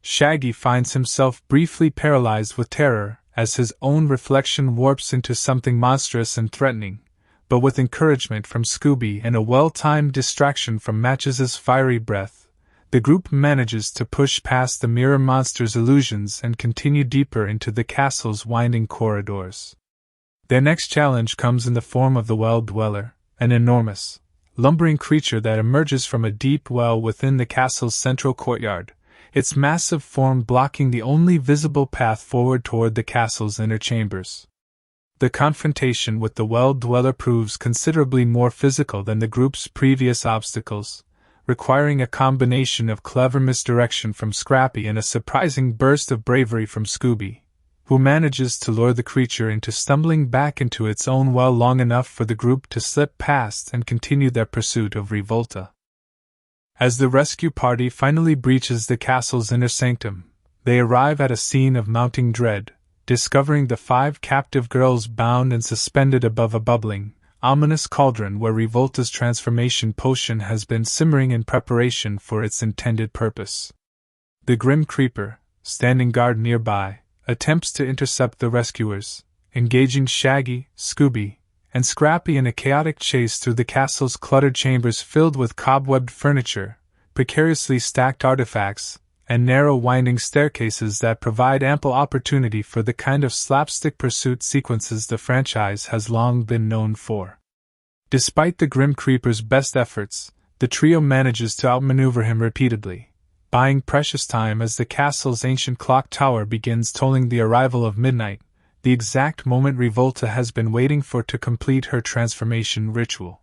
S1: Shaggy finds himself briefly paralyzed with terror as his own reflection warps into something monstrous and threatening, but with encouragement from Scooby and a well-timed distraction from Matches's fiery breath, the group manages to push past the mirror monster's illusions and continue deeper into the castle's winding corridors. Their next challenge comes in the form of the Well Dweller, an enormous, lumbering creature that emerges from a deep well within the castle's central courtyard, its massive form blocking the only visible path forward toward the castle's inner chambers. The confrontation with the Well Dweller proves considerably more physical than the group's previous obstacles, requiring a combination of clever misdirection from Scrappy and a surprising burst of bravery from Scooby, who manages to lure the creature into stumbling back into its own well long enough for the group to slip past and continue their pursuit of Revolta. As the rescue party finally breaches the castle's inner sanctum, they arrive at a scene of mounting dread, discovering the 5 captive girls bound and suspended above a bubbling, ominous cauldron where Revolta's transformation potion has been simmering in preparation for its intended purpose. The Grim Creeper, standing guard nearby, attempts to intercept the rescuers, engaging Shaggy, Scooby, and Scrappy in a chaotic chase through the castle's cluttered chambers filled with cobwebbed furniture, precariously stacked artifacts, and narrow winding staircases that provide ample opportunity for the kind of slapstick pursuit sequences the franchise has long been known for. Despite the Grim Creeper's best efforts, the trio manages to outmaneuver him repeatedly, buying precious time as the castle's ancient clock tower begins tolling the arrival of midnight, the exact moment Revolta has been waiting for to complete her transformation ritual.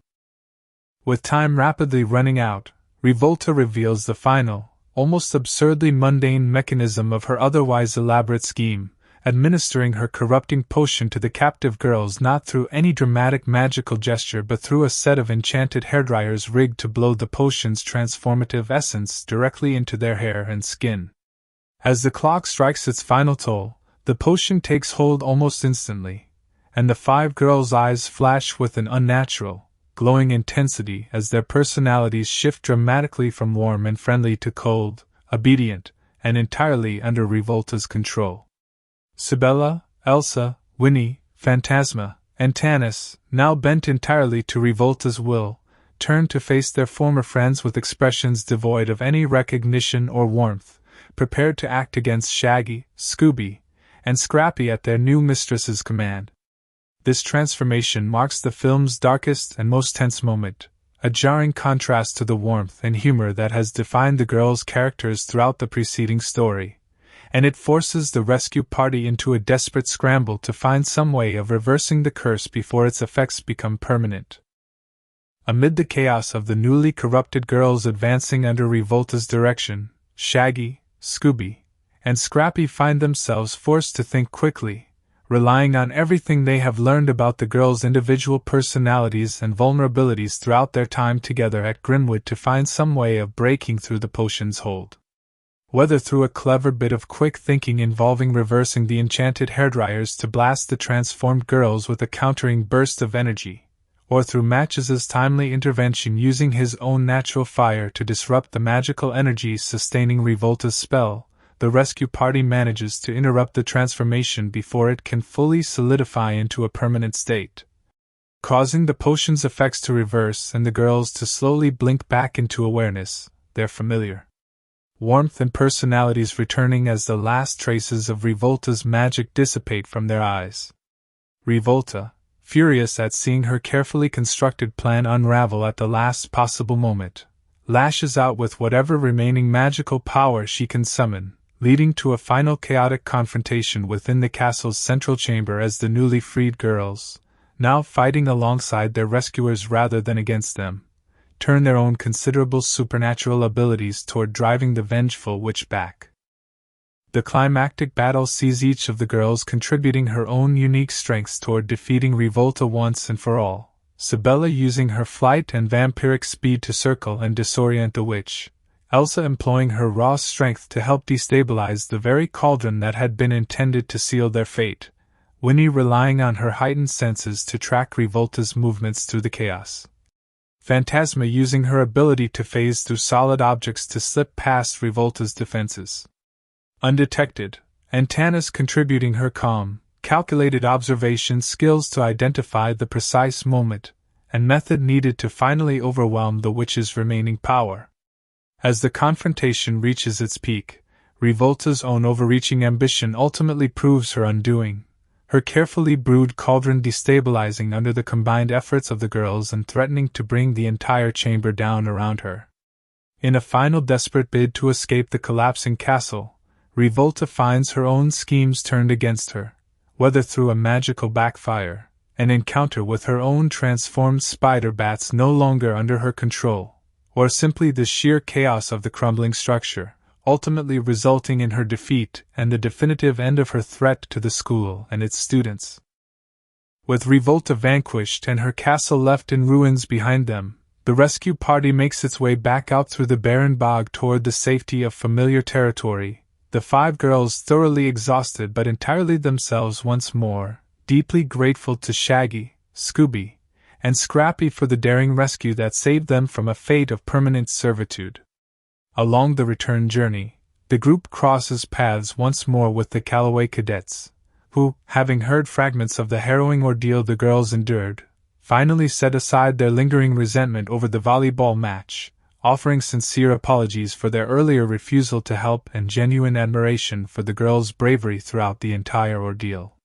S1: With time rapidly running out, Revolta reveals the final, almost absurdly mundane mechanism of her otherwise elaborate scheme, administering her corrupting potion to the captive girls not through any dramatic magical gesture but through a set of enchanted hairdryers rigged to blow the potion's transformative essence directly into their hair and skin. As the clock strikes its final toll, the potion takes hold almost instantly, and the 5 girls' eyes flash with an unnatural, glowing intensity as their personalities shift dramatically from warm and friendly to cold, obedient, and entirely under Revolta's control. Sibella, Elsa, Winnie, Phantasma, and Tanis, now bent entirely to Revolta's will, turn to face their former friends with expressions devoid of any recognition or warmth, prepared to act against Shaggy, Scooby, and Scrappy at their new mistress's command. This transformation marks the film's darkest and most tense moment, a jarring contrast to the warmth and humor that has defined the girls' characters throughout the preceding story, and it forces the rescue party into a desperate scramble to find some way of reversing the curse before its effects become permanent. Amid the chaos of the newly corrupted girls advancing under Revolta's direction, Shaggy, Scooby, and Scrappy find themselves forced to think quickly, relying on everything they have learned about the girls' individual personalities and vulnerabilities throughout their time together at Grimwood to find some way of breaking through the potion's hold. Whether through a clever bit of quick thinking involving reversing the enchanted hairdryers to blast the transformed girls with a countering burst of energy, or through Matches's timely intervention using his own natural fire to disrupt the magical energy sustaining Revolta's spell, the rescue party manages to interrupt the transformation before it can fully solidify into a permanent state, causing the potion's effects to reverse and the girls to slowly blink back into awareness, their familiar warmth and personalities returning as the last traces of Revolta's magic dissipate from their eyes. Revolta, furious at seeing her carefully constructed plan unravel at the last possible moment, lashes out with whatever remaining magical power she can summon, leading to a final chaotic confrontation within the castle's central chamber as the newly freed girls, now fighting alongside their rescuers rather than against them, turn their own considerable supernatural abilities toward driving the vengeful witch back. The climactic battle sees each of the girls contributing her own unique strengths toward defeating Revolta once and for all, Sibella using her flight and vampiric speed to circle and disorient the witch, Elsa employing her raw strength to help destabilize the very cauldron that had been intended to seal their fate, Winnie relying on her heightened senses to track Revolta's movements through the chaos, Phantasma using her ability to phase through solid objects to slip past Revolta's defenses. Undetected, and Tanis contributing her calm, calculated observation skills to identify the precise moment and method needed to finally overwhelm the witch's remaining power. As the confrontation reaches its peak, Revolta's own overreaching ambition ultimately proves her undoing, her carefully brewed cauldron destabilizing under the combined efforts of the girls and threatening to bring the entire chamber down around her. In a final desperate bid to escape the collapsing castle, Revolta finds her own schemes turned against her, whether through a magical backfire, an encounter with her own transformed spider bats no longer under her control, or simply the sheer chaos of the crumbling structure, ultimately resulting in her defeat and the definitive end of her threat to the school and its students. With Revolta vanquished and her castle left in ruins behind them, the rescue party makes its way back out through the barren bog toward the safety of familiar territory, the 5 girls thoroughly exhausted but entirely themselves once more, deeply grateful to Shaggy, Scooby, and Scrappy for the daring rescue that saved them from a fate of permanent servitude. Along the return journey, the group crosses paths once more with the Callaway cadets, who, having heard fragments of the harrowing ordeal the girls endured, finally set aside their lingering resentment over the volleyball match, offering sincere apologies for their earlier refusal to help and genuine admiration for the girls' bravery throughout the entire ordeal.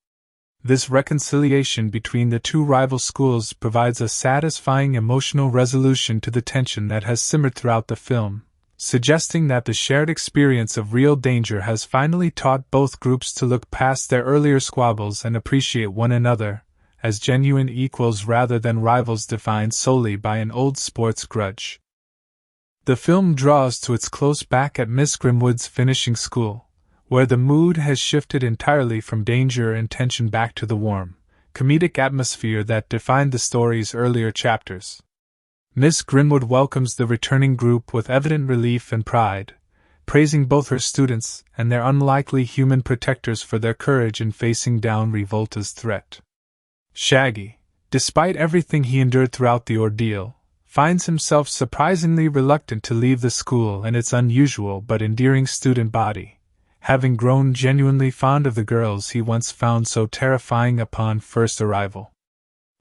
S1: This reconciliation between the two rival schools provides a satisfying emotional resolution to the tension that has simmered throughout the film, suggesting that the shared experience of real danger has finally taught both groups to look past their earlier squabbles and appreciate one another as genuine equals rather than rivals defined solely by an old sports grudge. The film draws to its close back at Miss Grimwood's finishing school, where the mood has shifted entirely from danger and tension back to the warm, comedic atmosphere that defined the story's earlier chapters. Miss Grimwood welcomes the returning group with evident relief and pride, praising both her students and their unlikely human protectors for their courage in facing down Revolta's threat. Shaggy, despite everything he endured throughout the ordeal, finds himself surprisingly reluctant to leave the school and its unusual but endearing student body, having grown genuinely fond of the girls he once found so terrifying upon first arrival.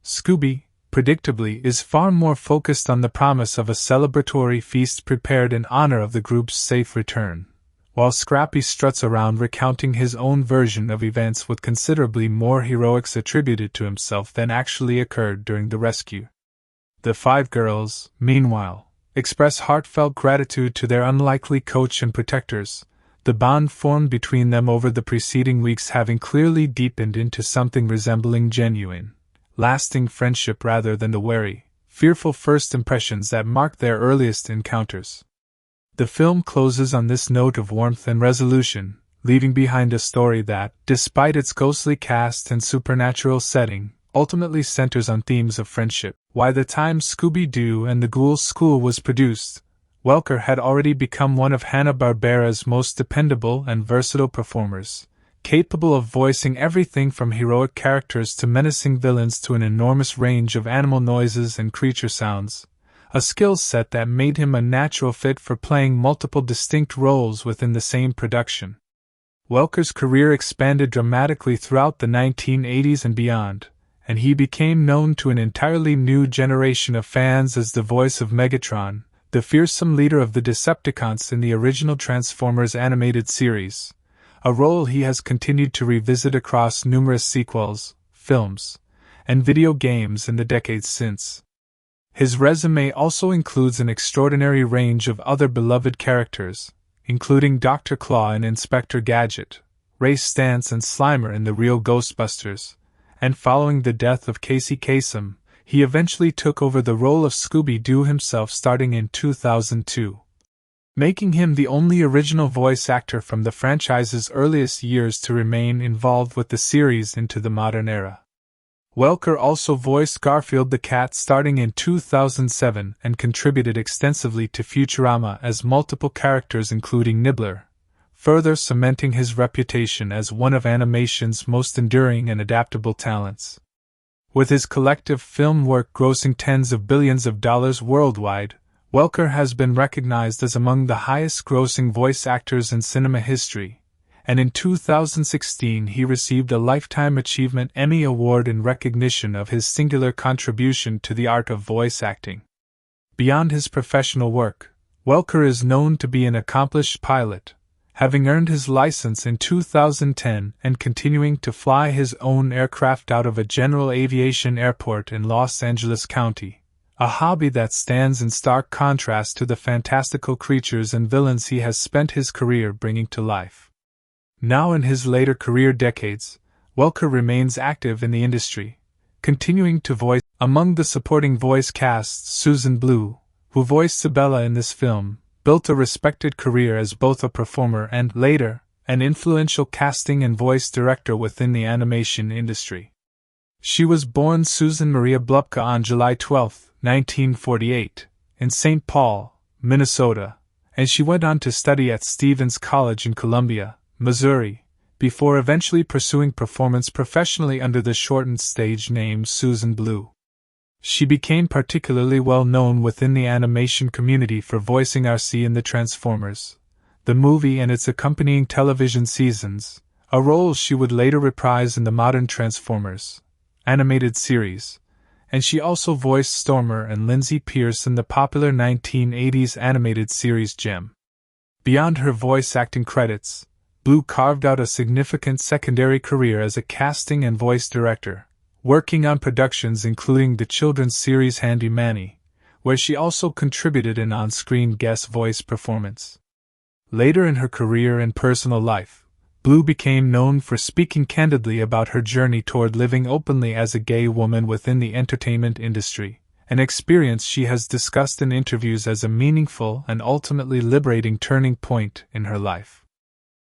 S1: Scooby, predictably, is far more focused on the promise of a celebratory feast prepared in honor of the group's safe return, while Scrappy struts around recounting his own version of events with considerably more heroics attributed to himself than actually occurred during the rescue. The 5 girls, meanwhile, express heartfelt gratitude to their unlikely coach and protectors, the bond formed between them over the preceding weeks having clearly deepened into something resembling genuine, lasting friendship rather than the wary, fearful first impressions that marked their earliest encounters. The film closes on this note of warmth and resolution, leaving behind a story that, despite its ghostly cast and supernatural setting, ultimately centers on themes of friendship. By the time Scooby-Doo and the Ghoul School was produced, Welker had already become one of Hanna-Barbera's most dependable and versatile performers, capable of voicing everything from heroic characters to menacing villains to an enormous range of animal noises and creature sounds, a skill set that made him a natural fit for playing multiple distinct roles within the same production. Welker's career expanded dramatically throughout the 1980s and beyond, and he became known to an entirely new generation of fans as the voice of Megatron, the fearsome leader of the Decepticons in the original Transformers animated series, a role he has continued to revisit across numerous sequels, films, and video games in the decades since. His resume also includes an extraordinary range of other beloved characters, including Dr. Claw and Inspector Gadget, Ray Stantz and Slimer in the real Ghostbusters, and following the death of Casey Kasem, he eventually took over the role of Scooby-Doo himself starting in 2002, making him the only original voice actor from the franchise's earliest years to remain involved with the series into the modern era. Welker also voiced Garfield the cat starting in 2007 and contributed extensively to Futurama as multiple characters including Nibbler, further cementing his reputation as one of animation's most enduring and adaptable talents. With his collective film work grossing tens of billions of dollars worldwide, Welker has been recognized as among the highest-grossing voice actors in cinema history, and in 2016 he received a Lifetime Achievement Emmy Award in recognition of his singular contribution to the art of voice acting. Beyond his professional work, Welker is known to be an accomplished pilot, having earned his license in 2010 and continuing to fly his own aircraft out of a general aviation airport in Los Angeles County, a hobby that stands in stark contrast to the fantastical creatures and villains he has spent his career bringing to life. Now in his later career decades, Welker remains active in the industry, continuing to voice. Among the supporting voice casts, Susan Blue, who voiced Sibella in this film, built a respected career as both a performer and, later, an influential casting and voice director within the animation industry. She was born Susan Maria Blupka on July 12, 1948, in St. Paul, Minnesota, and she went on to study at Stevens College in Columbia, Missouri, before eventually pursuing performance professionally under the shortened stage name Susan Blue. She became particularly well known within the animation community for voicing RC in the Transformers, the movie and its accompanying television seasons, a role she would later reprise in the modern Transformers animated series, and she also voiced Stormer and Lindsay Pierce in the popular 1980s animated series Gem. Beyond her voice acting credits, Blue carved out a significant secondary career as a casting and voice director, working on productions including the children's series Handy Manny, where she also contributed an on-screen guest voice performance. Later in her career and personal life, Blue became known for speaking candidly about her journey toward living openly as a gay woman within the entertainment industry, an experience she has discussed in interviews as a meaningful and ultimately liberating turning point in her life.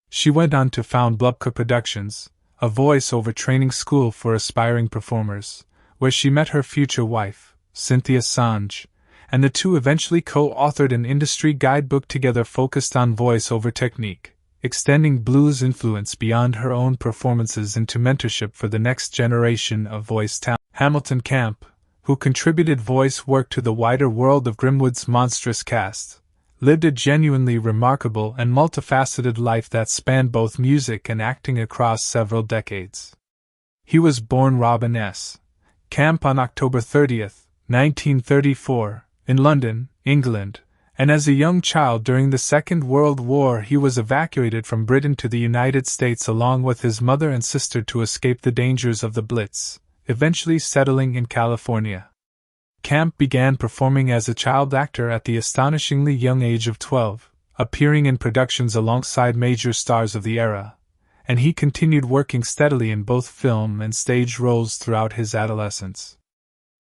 S1: She went on to found Blupka Productions, a voice-over training school for aspiring performers, where she met her future wife, Cynthia Sange, and the two eventually co-authored an industry guidebook together focused on voice-over technique, extending Blue's influence beyond her own performances into mentorship for the next generation of voice talent. Hamilton Camp, who contributed voice work to the wider world of Grimwood's monstrous cast, lived a genuinely remarkable and multifaceted life that spanned both music and acting across several decades. He was born Robin S. Camp on October 30, 1934, in London, England, and as a young child during the Second World War he was evacuated from Britain to the United States along with his mother and sister to escape the dangers of the Blitz, eventually settling in California. Camp began performing as a child actor at the astonishingly young age of 12, appearing in productions alongside major stars of the era, and he continued working steadily in both film and stage roles throughout his adolescence.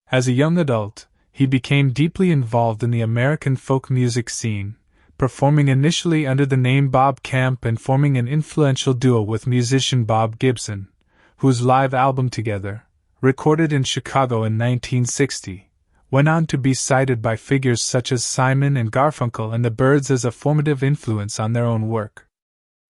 S1: As a young adult, he became deeply involved in the American folk music scene, performing initially under the name Bob Camp and forming an influential duo with musician Bob Gibson, whose live album Together, recorded in Chicago in 1960, went on to be cited by figures such as Simon and Garfunkel and the Byrds as a formative influence on their own work.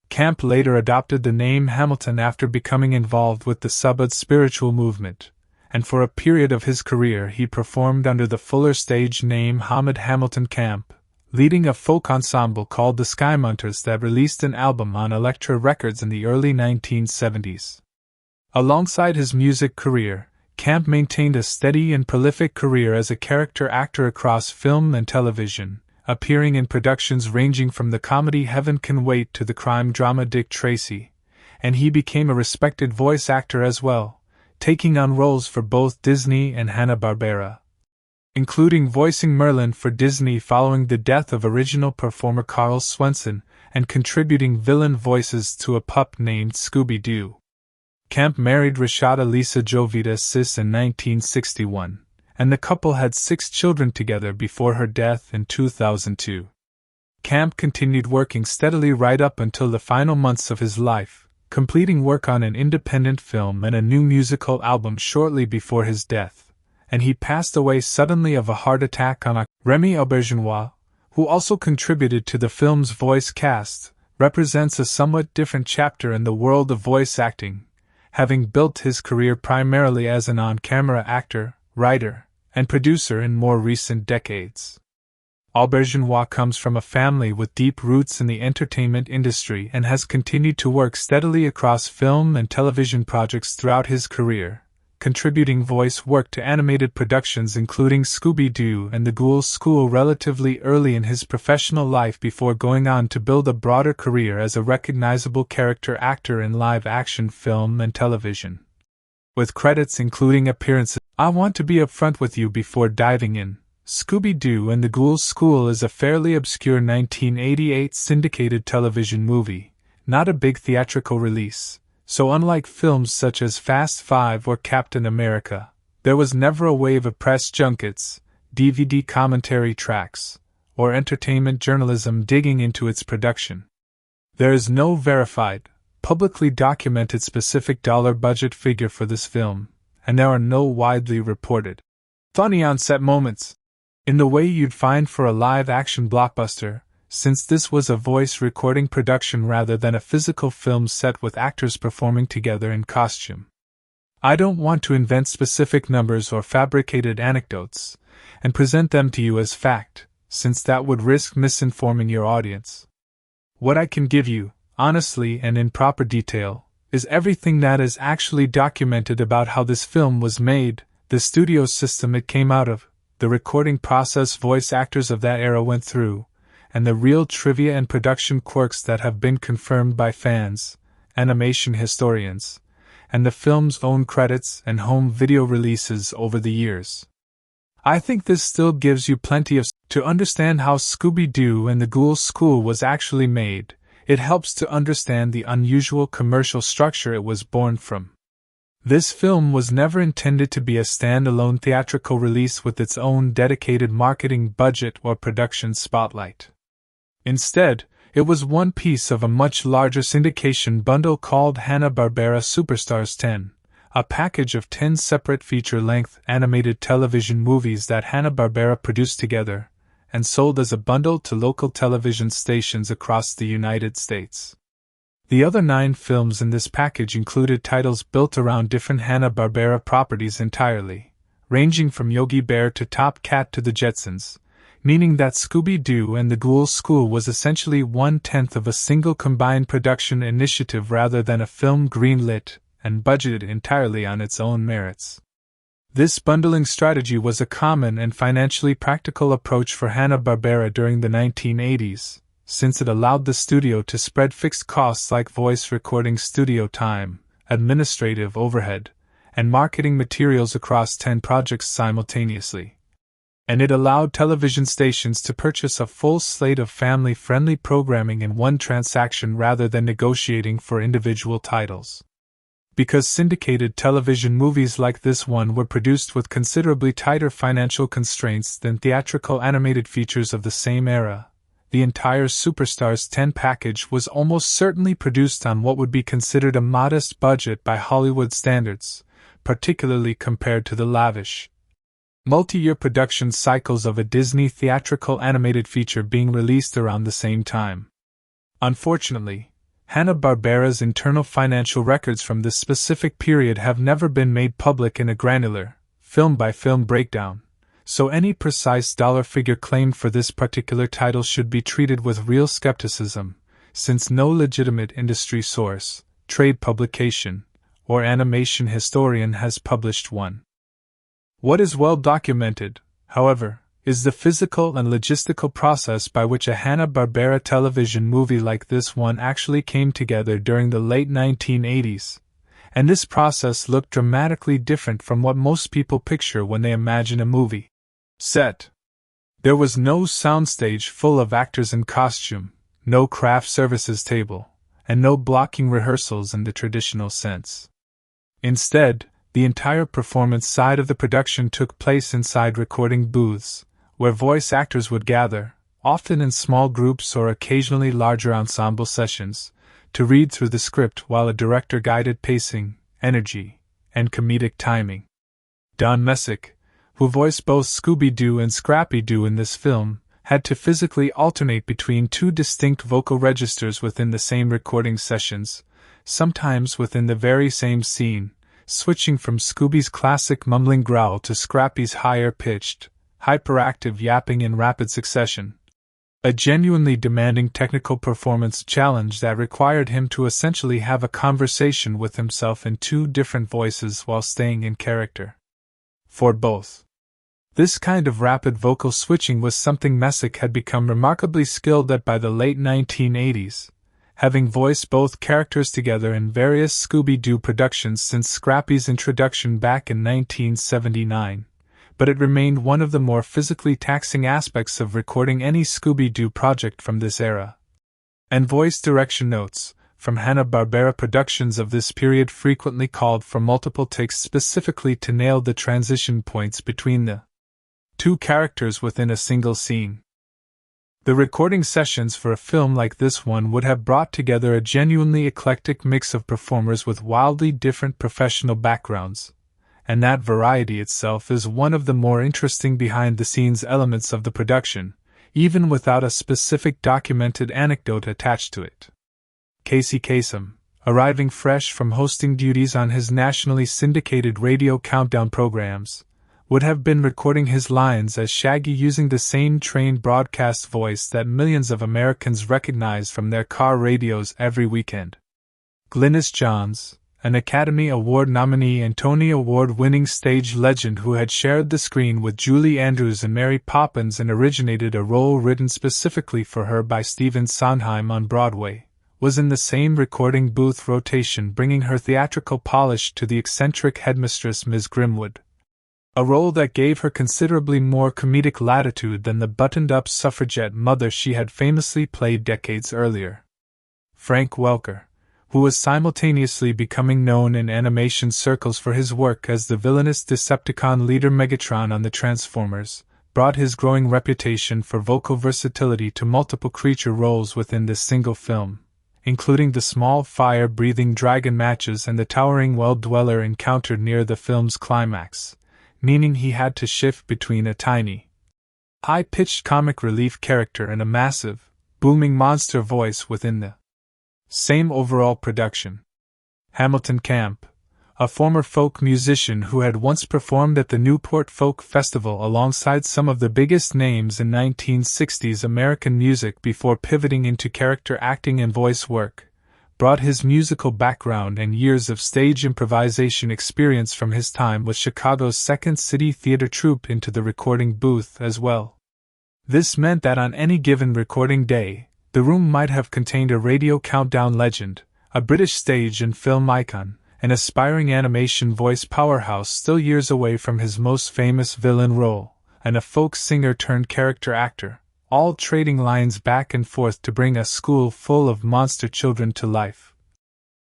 S1: Camp later adopted the name Hamilton after becoming involved with the Subbud spiritual movement, and for a period of his career he performed under the fuller stage name Hamid Hamilton Camp, leading a folk ensemble called the Skymunters that released an album on Elektra Records in the early 1970s. Alongside his music career, Camp maintained a steady and prolific career as a character actor across film and television, appearing in productions ranging from the comedy Heaven Can Wait to the crime drama Dick Tracy, and he became a respected voice actor as well, taking on roles for both Disney and Hanna-Barbera, including voicing Merlin for Disney following the death of original performer Carl Swenson and contributing villain voices to a pup named Scooby-Doo. Camp married Rashada Lisa Jovita Sis in 1961, and the couple had 6 children together before her death in 2002. Camp continued working steadily right up until the final months of his life, completing work on an independent film and a new musical album shortly before his death, and he passed away suddenly of a heart attack on Remy Aubergenois, who also contributed to the film's voice cast, represents a somewhat different chapter in the world of voice acting, having built his career primarily as an on-camera actor, writer, and producer in more recent decades. Aubergenois comes from a family with deep roots in the entertainment industry and has continued to work steadily across film and television projects throughout his career, contributing voice work to animated productions including Scooby-Doo and the Ghoul School relatively early in his professional life before going on to build a broader career as a recognizable character actor in live-action film and television. With credits including appearances, I want to be upfront with you before diving in. Scooby-Doo and the Ghoul School is a fairly obscure 1988 syndicated television movie, not a big theatrical release, so unlike films such as Fast Five or Captain America, there was never a wave of press junkets, DVD commentary tracks, or entertainment journalism digging into its production. There is no verified, publicly documented specific dollar budget figure for this film, and there are no widely reported funny on-set moments in the way you'd find for a live-action blockbuster, since this was a voice recording production rather than a physical film set with actors performing together in costume. I don't want to invent specific numbers or fabricated anecdotes, and present them to you as fact, since that would risk misinforming your audience. What I can give you, honestly and in proper detail, is everything that is actually documented about how this film was made, the studio system it came out of, the recording process voice actors of that era went through, and the real trivia and production quirks that have been confirmed by fans, animation historians, and the film's own credits and home video releases over the years. I think this still gives you plenty to understand how Scooby-Doo and the Ghoul School was actually made. It helps to understand the unusual commercial structure it was born from. This film was never intended to be a standalone theatrical release with its own dedicated marketing budget or production spotlight. Instead, it was one piece of a much larger syndication bundle called Hanna-Barbera Superstars 10, a package of 10 separate feature-length animated television movies that Hanna-Barbera produced together and sold as a bundle to local television stations across the United States. The other 9 films in this package included titles built around different Hanna-Barbera properties entirely, ranging from Yogi Bear to Top Cat to the Jetsons, meaning that Scooby-Doo and the Ghoul School was essentially 1/10 of a single combined production initiative rather than a film greenlit and budgeted entirely on its own merits. This bundling strategy was a common and financially practical approach for Hanna-Barbera during the 1980s, since it allowed the studio to spread fixed costs like voice recording studio time, administrative overhead, and marketing materials across 10 projects simultaneously. And it allowed television stations to purchase a full slate of family-friendly programming in one transaction rather than negotiating for individual titles. Because syndicated television movies like this one were produced with considerably tighter financial constraints than theatrical animated features of the same era, the entire Superstars 10 package was almost certainly produced on what would be considered a modest budget by Hollywood standards, particularly compared to the lavish, multi-year production cycles of a Disney theatrical animated feature being released around the same time. Unfortunately, Hanna-Barbera's internal financial records from this specific period have never been made public in a granular, film-by-film breakdown, so any precise dollar figure claimed for this particular title should be treated with real skepticism, since no legitimate industry source, trade publication, or animation historian has published one. What is well documented, however, is the physical and logistical process by which a Hanna-Barbera television movie like this one actually came together during the late 1980s, and this process looked dramatically different from what most people picture when they imagine a movie set. There was no soundstage full of actors in costume, no craft services table, and no blocking rehearsals in the traditional sense. Instead, the entire performance side of the production took place inside recording booths, where voice actors would gather, often in small groups or occasionally larger ensemble sessions, to read through the script while a director guided pacing, energy, and comedic timing. Don Messick, who voiced both Scooby-Doo and Scrappy-Doo in this film, had to physically alternate between 2 distinct vocal registers within the same recording sessions, sometimes within the very same scene, switching from Scooby's classic mumbling growl to Scrappy's higher-pitched, hyperactive yapping in rapid succession. A genuinely demanding technical performance challenge that required him to essentially have a conversation with himself in two different voices while staying in character. For both. This kind of rapid vocal switching was something Messick had become remarkably skilled at by the late 1980s, having voiced both characters together in various Scooby-Doo productions since Scrappy's introduction back in 1979, but it remained one of the more physically taxing aspects of recording any Scooby-Doo project from this era. And voice direction notes from Hanna-Barbera productions of this period frequently called for multiple takes specifically to nail the transition points between the two characters within a single scene. The recording sessions for a film like this one would have brought together a genuinely eclectic mix of performers with wildly different professional backgrounds, and that variety itself is one of the more interesting behind-the-scenes elements of the production, even without a specific documented anecdote attached to it. Casey Kasem, arriving fresh from hosting duties on his nationally syndicated radio countdown programs, would have been recording his lines as Shaggy using the same trained broadcast voice that millions of Americans recognize from their car radios every weekend. Glynis Johns, an Academy Award nominee and Tony Award-winning stage legend who had shared the screen with Julie Andrews and Mary Poppins and originated a role written specifically for her by Stephen Sondheim on Broadway, was in the same recording booth rotation, bringing her theatrical polish to the eccentric headmistress Ms. Grimwood, a role that gave her considerably more comedic latitude than the buttoned-up suffragette mother she had famously played decades earlier. Frank Welker, who was simultaneously becoming known in animation circles for his work as the villainous Decepticon leader Megatron on the Transformers, brought his growing reputation for vocal versatility to multiple creature roles within this single film, including the small fire-breathing dragon matches and the towering well-dweller encountered near the film's climax, meaning he had to shift between a tiny, high-pitched comic relief character and a massive, booming monster voice within the same overall production. Hamilton Camp, a former folk musician who had once performed at the Newport Folk Festival alongside some of the biggest names in 1960s American music before pivoting into character acting and voice work, brought his musical background and years of stage improvisation experience from his time with Chicago's Second City Theater Troupe into the recording booth as well. This meant that on any given recording day, the room might have contained a radio countdown legend, a British stage and film icon, an aspiring animation voice powerhouse still years away from his most famous villain role, and a folk singer turned character actor, all trading lines back and forth to bring a school full of monster children to life.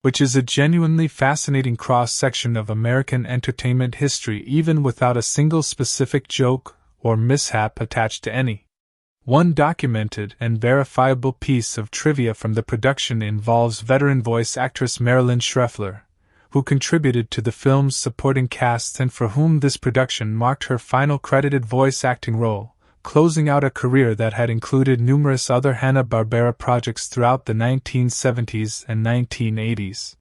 S1: Which is a genuinely fascinating cross-section of American entertainment history even without a single specific joke or mishap attached to any. One documented and verifiable piece of trivia from the production involves veteran voice actress Marilyn Schreffler, who contributed to the film's supporting cast and for whom this production marked her final credited voice acting role, closing out a career that had included numerous other Hanna-Barbera projects throughout the 1970s and 1980s.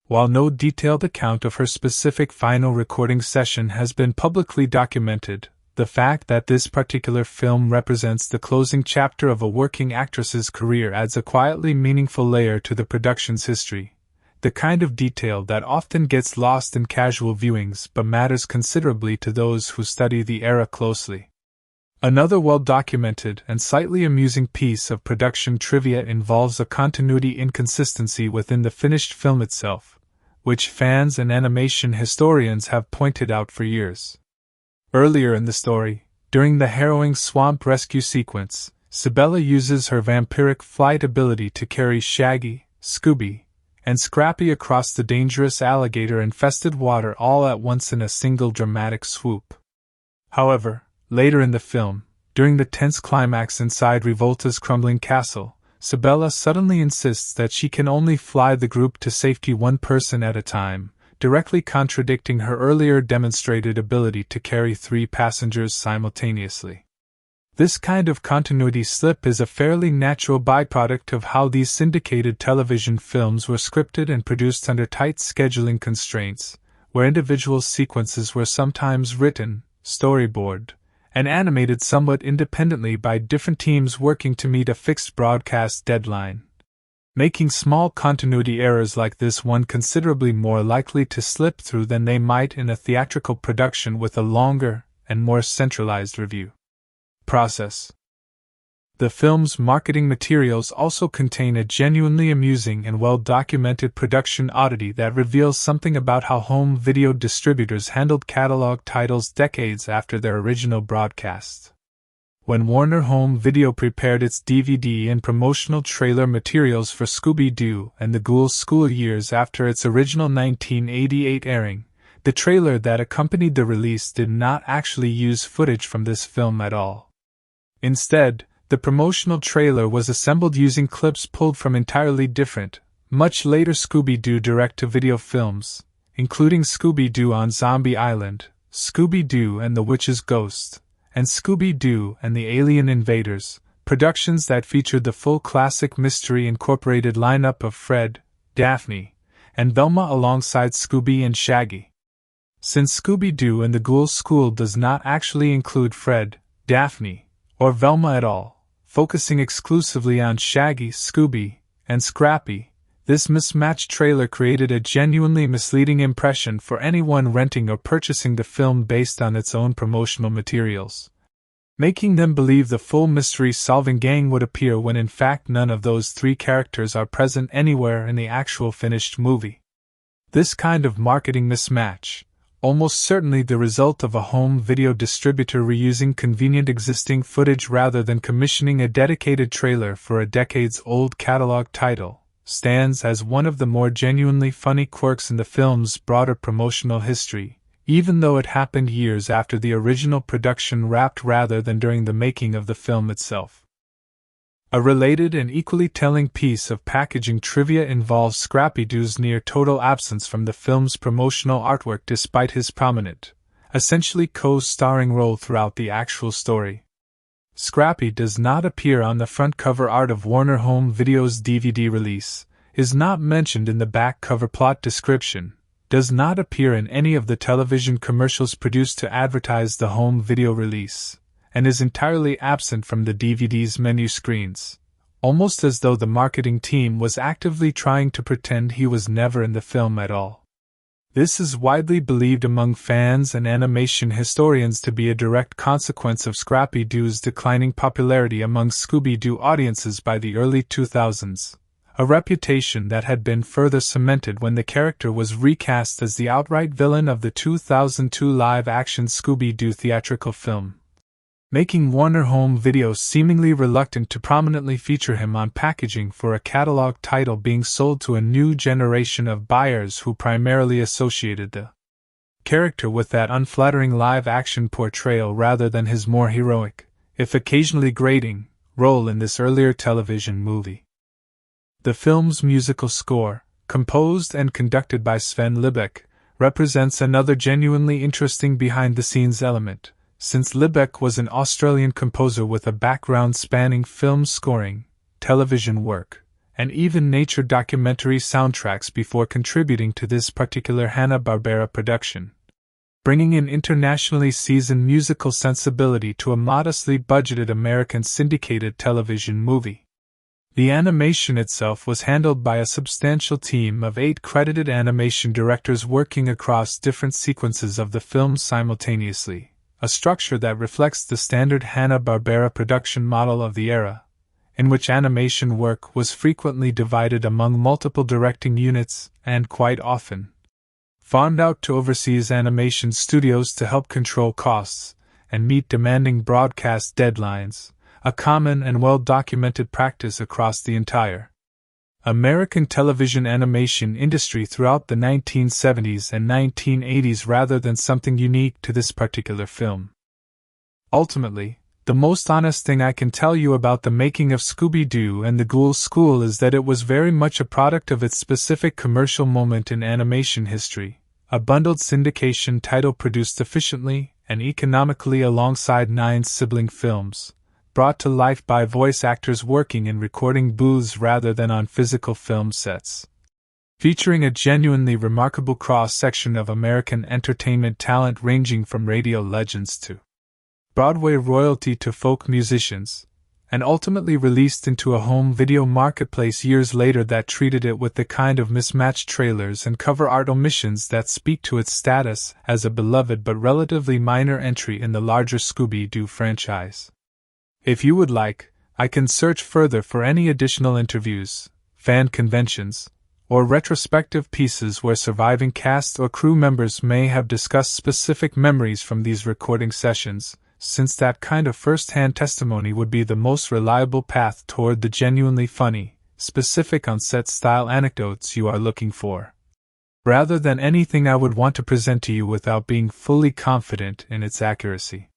S1: While no detailed account of her specific final recording session has been publicly documented, the fact that this particular film represents the closing chapter of a working actress's career adds a quietly meaningful layer to the production's history, the kind of detail that often gets lost in casual viewings but matters considerably to those who study the era closely. Another well-documented and slightly amusing piece of production trivia involves a continuity inconsistency within the finished film itself, which fans and animation historians have pointed out for years. Earlier in the story, during the harrowing swamp rescue sequence, Sibella uses her vampiric flight ability to carry Shaggy, Scooby, and Scrappy across the dangerous alligator-infested water all at once in a single dramatic swoop. However, later in the film, during the tense climax inside Revolta's crumbling castle, Sibella suddenly insists that she can only fly the group to safety one person at a time, directly contradicting her earlier demonstrated ability to carry 3 passengers simultaneously. This kind of continuity slip is a fairly natural byproduct of how these syndicated television films were scripted and produced under tight scheduling constraints, where individual sequences were sometimes written, storyboarded, and animated somewhat independently by different teams working to meet a fixed broadcast deadline. Making small continuity errors like this one considerably more likely to slip through than they might in a theatrical production with a longer and more centralized review process. The film's marketing materials also contain a genuinely amusing and well-documented production oddity that reveals something about how home video distributors handled catalog titles decades after their original broadcast. When Warner Home Video prepared its DVD and promotional trailer materials for Scooby-Doo and the Ghoul School years after its original 1988 airing, the trailer that accompanied the release did not actually use footage from this film at all. Instead, the promotional trailer was assembled using clips pulled from entirely different, much later Scooby-Doo direct-to-video films, including Scooby-Doo on Zombie Island, Scooby-Doo and the Witch's Ghost, and Scooby-Doo and the Alien Invaders, productions that featured the full classic Mystery Incorporated lineup of Fred, Daphne, and Velma alongside Scooby and Shaggy. Since Scooby-Doo and the Ghoul School does not actually include Fred, Daphne, or Velma at all, focusing exclusively on Shaggy, Scooby, and Scrappy, this mismatched trailer created a genuinely misleading impression for anyone renting or purchasing the film based on its own promotional materials, making them believe the full mystery-solving gang would appear when in fact none of those three characters are present anywhere in the actual finished movie. This kind of marketing mismatch, almost certainly the result of a home video distributor reusing convenient existing footage rather than commissioning a dedicated trailer for a decades-old catalog title, stands as one of the more genuinely funny quirks in the film's broader promotional history, even though it happened years after the original production wrapped rather than during the making of the film itself. A related and equally telling piece of packaging trivia involves Scrappy-Doo's near-total absence from the film's promotional artwork despite his prominent, essentially co-starring role throughout the actual story. Scrappy does not appear on the front cover art of Warner Home Video's DVD release, is not mentioned in the back cover plot description, does not appear in any of the television commercials produced to advertise the home video release, and is entirely absent from the DVD's menu screens, almost as though the marketing team was actively trying to pretend he was never in the film at all. This is widely believed among fans and animation historians to be a direct consequence of Scrappy-Doo's declining popularity among Scooby-Doo audiences by the early 2000s, a reputation that had been further cemented when the character was recast as the outright villain of the 2002 live-action Scooby-Doo theatrical film, making Warner Home Video seemingly reluctant to prominently feature him on packaging for a catalog title being sold to a new generation of buyers who primarily associated the character with that unflattering live-action portrayal rather than his more heroic, if occasionally grating, role in this earlier television movie. The film's musical score, composed and conducted by Sven Liebeck, represents another genuinely interesting behind-the-scenes element, since Liebeck was an Australian composer with a background spanning film scoring, television work, and even nature documentary soundtracks before contributing to this particular Hanna-Barbera production, bringing an internationally seasoned musical sensibility to a modestly budgeted American syndicated television movie. The animation itself was handled by a substantial team of 8 credited animation directors working across different sequences of the film simultaneously, a structure that reflects the standard Hanna-Barbera production model of the era, in which animation work was frequently divided among multiple directing units and, quite often, farmed out to overseas animation studios to help control costs and meet demanding broadcast deadlines, a common and well-documented practice across the entire American television animation industry throughout the 1970s and 1980s rather than something unique to this particular film. Ultimately, the most honest thing I can tell you about the making of Scooby-Doo and the Ghoul School is that it was very much a product of its specific commercial moment in animation history, a bundled syndication title produced efficiently and economically alongside 9 sibling films, brought to life by voice actors working in recording booths rather than on physical film sets. Featuring a genuinely remarkable cross-section of American entertainment talent ranging from radio legends to Broadway royalty to folk musicians, and ultimately released into a home video marketplace years later that treated it with the kind of mismatched trailers and cover art omissions that speak to its status as a beloved but relatively minor entry in the larger Scooby-Doo franchise. If you would like, I can search further for any additional interviews, fan conventions, or retrospective pieces where surviving cast or crew members may have discussed specific memories from these recording sessions, since that kind of first-hand testimony would be the most reliable path toward the genuinely funny, specific on-set style anecdotes you are looking for. Rather than anything I would want to present to you without being fully confident in its accuracy.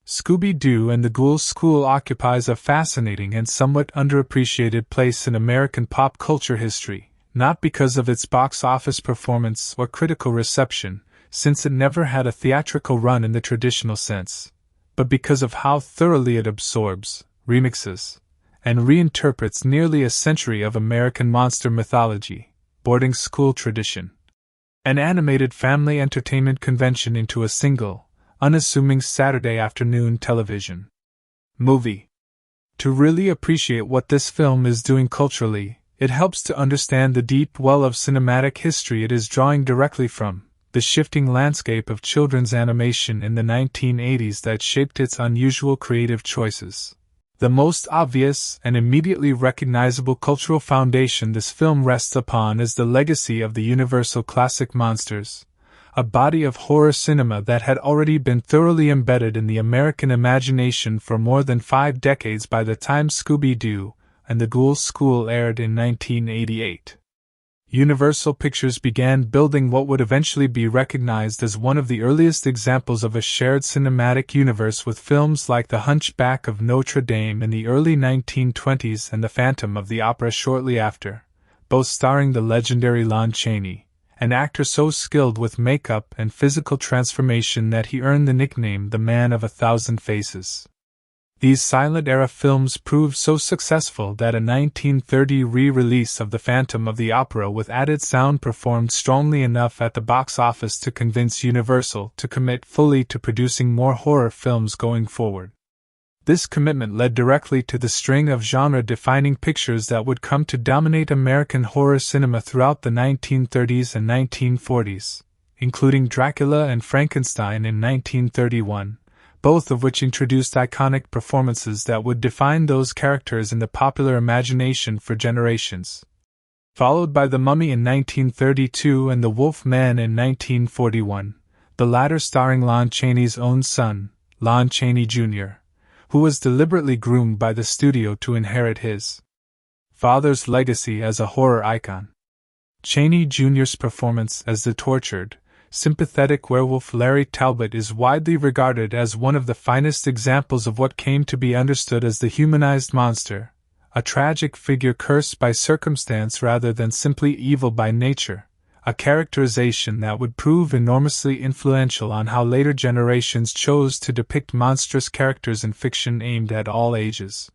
S1: Scooby-Doo and the Ghoul School occupies a fascinating and somewhat underappreciated place in American pop culture history, not because of its box office performance or critical reception, since it never had a theatrical run in the traditional sense, but because of how thoroughly it absorbs, remixes, and reinterprets nearly a century of American monster mythology, boarding school tradition, and animated family entertainment convention into a single, unassuming Saturday afternoon television movie. To really appreciate what this film is doing culturally, it helps to understand the deep well of cinematic history it is drawing directly from, the shifting landscape of children's animation in the 1980s that shaped its unusual creative choices. The most obvious and immediately recognizable cultural foundation this film rests upon is the legacy of the Universal classic monsters, a body of horror cinema that had already been thoroughly embedded in the American imagination for more than 5 decades by the time Scooby-Doo and the Ghoul School aired in 1988. Universal Pictures began building what would eventually be recognized as one of the earliest examples of a shared cinematic universe with films like The Hunchback of Notre Dame in the early 1920s and The Phantom of the Opera shortly after, both starring the legendary Lon Chaney, an actor so skilled with makeup and physical transformation that he earned the nickname the Man of a Thousand Faces. These silent-era films proved so successful that a 1930 re-release of The Phantom of the Opera with added sound performed strongly enough at the box office to convince Universal to commit fully to producing more horror films going forward. This commitment led directly to the string of genre-defining pictures that would come to dominate American horror cinema throughout the 1930s and 1940s, including Dracula and Frankenstein in 1931. Both of which introduced iconic performances that would define those characters in the popular imagination for generations. Followed by The Mummy in 1932 and The Wolf Man in 1941, the latter starring Lon Chaney's own son, Lon Chaney Jr., who was deliberately groomed by the studio to inherit his father's legacy as a horror icon. Chaney Jr.'s performance as the tortured, sympathetic werewolf Larry Talbot is widely regarded as one of the finest examples of what came to be understood as the humanized monster, a tragic figure cursed by circumstance rather than simply evil by nature, a characterization that would prove enormously influential on how later generations chose to depict monstrous characters in fiction aimed at all ages.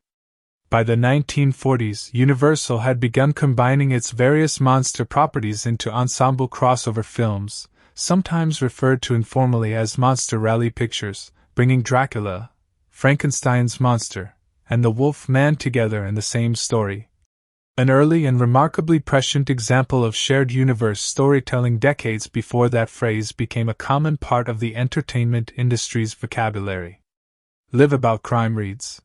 S1: By the 1940s, Universal had begun combining its various monster properties into ensemble crossover films, sometimes referred to informally as Monster Rally Pictures, bringing Dracula, Frankenstein's monster, and the Wolf Man together in the same story. An early and remarkably prescient example of shared universe storytelling decades before that phrase became a common part of the entertainment industry's vocabulary. Live About Crime reads.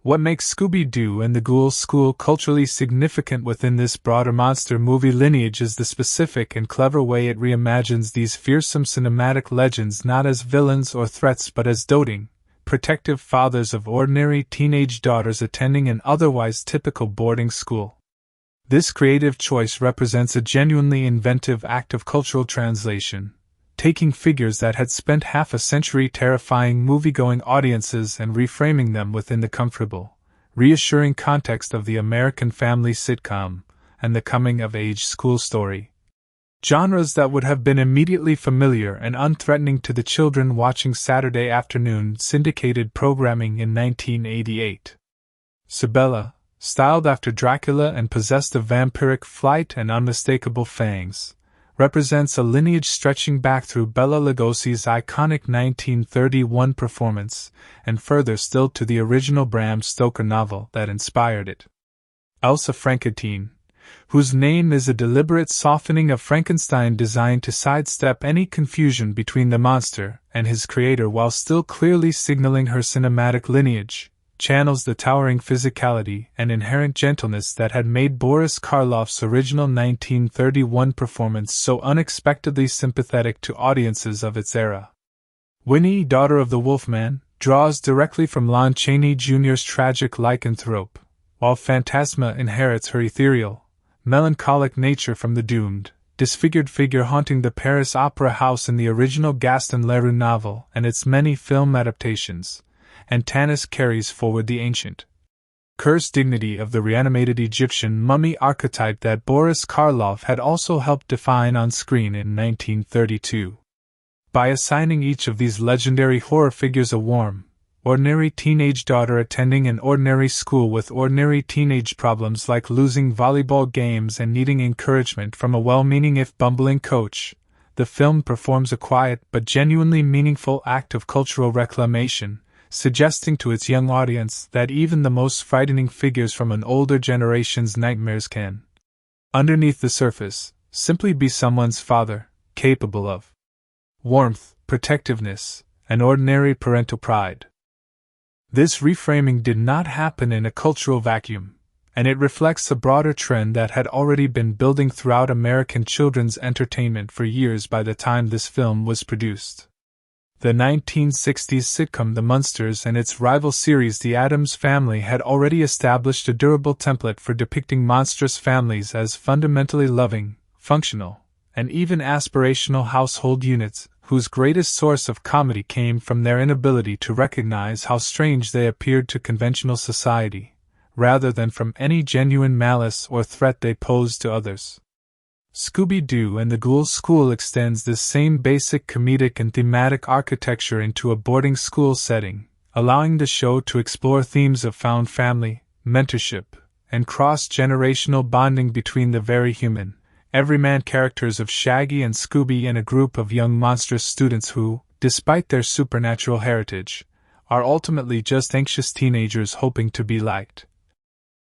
S1: What makes Scooby-Doo and the Ghoul School culturally significant within this broader monster movie lineage is the specific and clever way it reimagines these fearsome cinematic legends not as villains or threats but as doting, protective fathers of ordinary teenage daughters attending an otherwise typical boarding school. This creative choice represents a genuinely inventive act of cultural translation, taking figures that had spent half a century terrifying movie-going audiences and reframing them within the comfortable, reassuring context of the American family sitcom and the coming-of-age school story. Genres that would have been immediately familiar and unthreatening to the children watching Saturday afternoon syndicated programming in 1988. Cybella, styled after Dracula and possessed of vampiric flight and unmistakable fangs, represents a lineage stretching back through Bela Lugosi's iconic 1931 performance, and further still to the original Bram Stoker novel that inspired it. Elsa Frankenstein, whose name is a deliberate softening of Frankenstein designed to sidestep any confusion between the monster and his creator while still clearly signaling her cinematic lineage, channels the towering physicality and inherent gentleness that had made Boris Karloff's original 1931 performance so unexpectedly sympathetic to audiences of its era. Winnie, daughter of the Wolfman, draws directly from Lon Chaney Jr.'s tragic lycanthrope, while Phantasma inherits her ethereal, melancholic nature from the doomed, disfigured figure haunting the Paris Opera House in the original Gaston Leroux novel and its many film adaptations, and Tanis carries forward the ancient, cursed dignity of the reanimated Egyptian mummy archetype that Boris Karloff had also helped define on screen in 1932. By assigning each of these legendary horror figures a warm, ordinary teenage daughter attending an ordinary school with ordinary teenage problems like losing volleyball games and needing encouragement from a well-meaning if bumbling coach, the film performs a quiet but genuinely meaningful act of cultural reclamation, suggesting to its young audience that even the most frightening figures from an older generation's nightmares can, underneath the surface, simply be someone's father, capable of warmth, protectiveness, and ordinary parental pride. This reframing did not happen in a cultural vacuum, and it reflects a broader trend that had already been building throughout American children's entertainment for years by the time this film was produced. The 1960s sitcom The Munsters and its rival series The Addams Family had already established a durable template for depicting monstrous families as fundamentally loving, functional, and even aspirational household units, whose greatest source of comedy came from their inability to recognize how strange they appeared to conventional society, rather than from any genuine malice or threat they posed to others. Scooby-Doo and the Ghoul School extends this same basic comedic and thematic architecture into a boarding school setting, allowing the show to explore themes of found family, mentorship, and cross-generational bonding between the very human, everyman characters of Shaggy and Scooby and a group of young monstrous students who, despite their supernatural heritage, are ultimately just anxious teenagers hoping to be liked,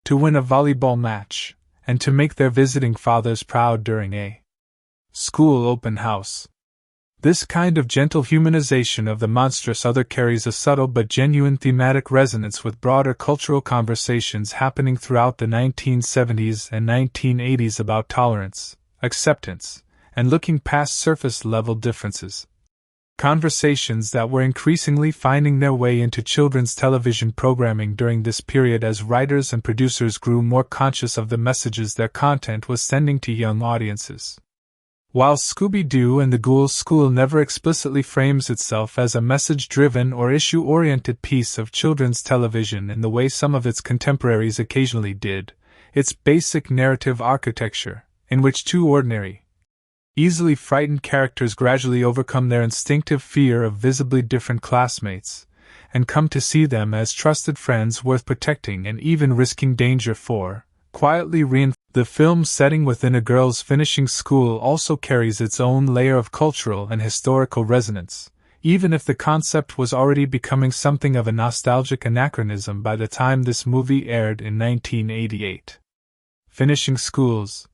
S1: to win a volleyball match, and to make their visiting fathers proud during a school open house. This kind of gentle humanization of the monstrous other carries a subtle but genuine thematic resonance with broader cultural conversations happening throughout the 1970s and 1980s about tolerance, acceptance, and looking past surface-level differences. Conversations that were increasingly finding their way into children's television programming during this period as writers and producers grew more conscious of the messages their content was sending to young audiences. While Scooby-Doo and the Ghoul School never explicitly frames itself as a message-driven or issue-oriented piece of children's television in the way some of its contemporaries occasionally did, its basic narrative architecture, in which two ordinary, easily frightened characters gradually overcome their instinctive fear of visibly different classmates, and come to see them as trusted friends worth protecting and even risking danger for, quietly reinforce. The film's setting within a girls' finishing school also carries its own layer of cultural and historical resonance, even if the concept was already becoming something of a nostalgic anachronism by the time this movie aired in 1988. Finishing schools,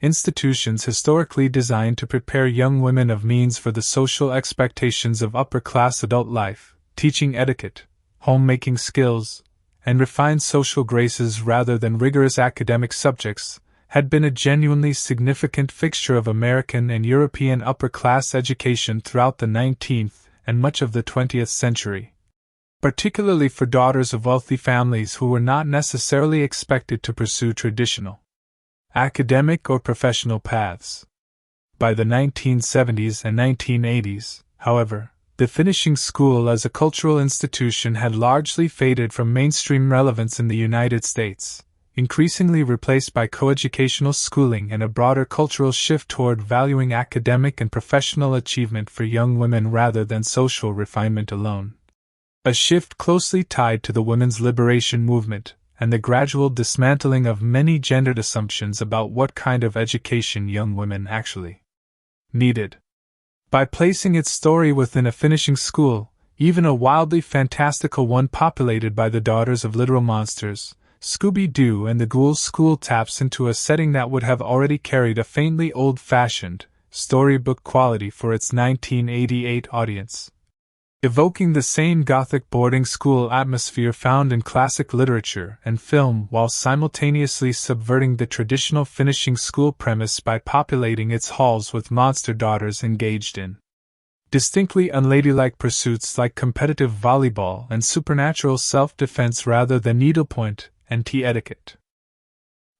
S1: institutions historically designed to prepare young women of means for the social expectations of upper-class adult life, teaching etiquette, homemaking skills, and refined social graces rather than rigorous academic subjects, had been a genuinely significant fixture of American and European upper-class education throughout the 19th and much of the 20th century, particularly for daughters of wealthy families who were not necessarily expected to pursue traditional academic or professional paths. By the 1970s and 1980s, however, the finishing school as a cultural institution had largely faded from mainstream relevance in the United States, increasingly replaced by coeducational schooling and a broader cultural shift toward valuing academic and professional achievement for young women rather than social refinement alone. A shift closely tied to the women's liberation movement and the gradual dismantling of many gendered assumptions about what kind of education young women actually needed. By placing its story within a finishing school, even a wildly fantastical one populated by the daughters of literal monsters, Scooby-Doo and the Ghoul School taps into a setting that would have already carried a faintly old-fashioned, storybook quality for its 1988 audience. Evoking the same gothic boarding school atmosphere found in classic literature and film while simultaneously subverting the traditional finishing school premise by populating its halls with monster daughters engaged in distinctly unladylike pursuits like competitive volleyball and supernatural self-defense rather than needlepoint and tea etiquette.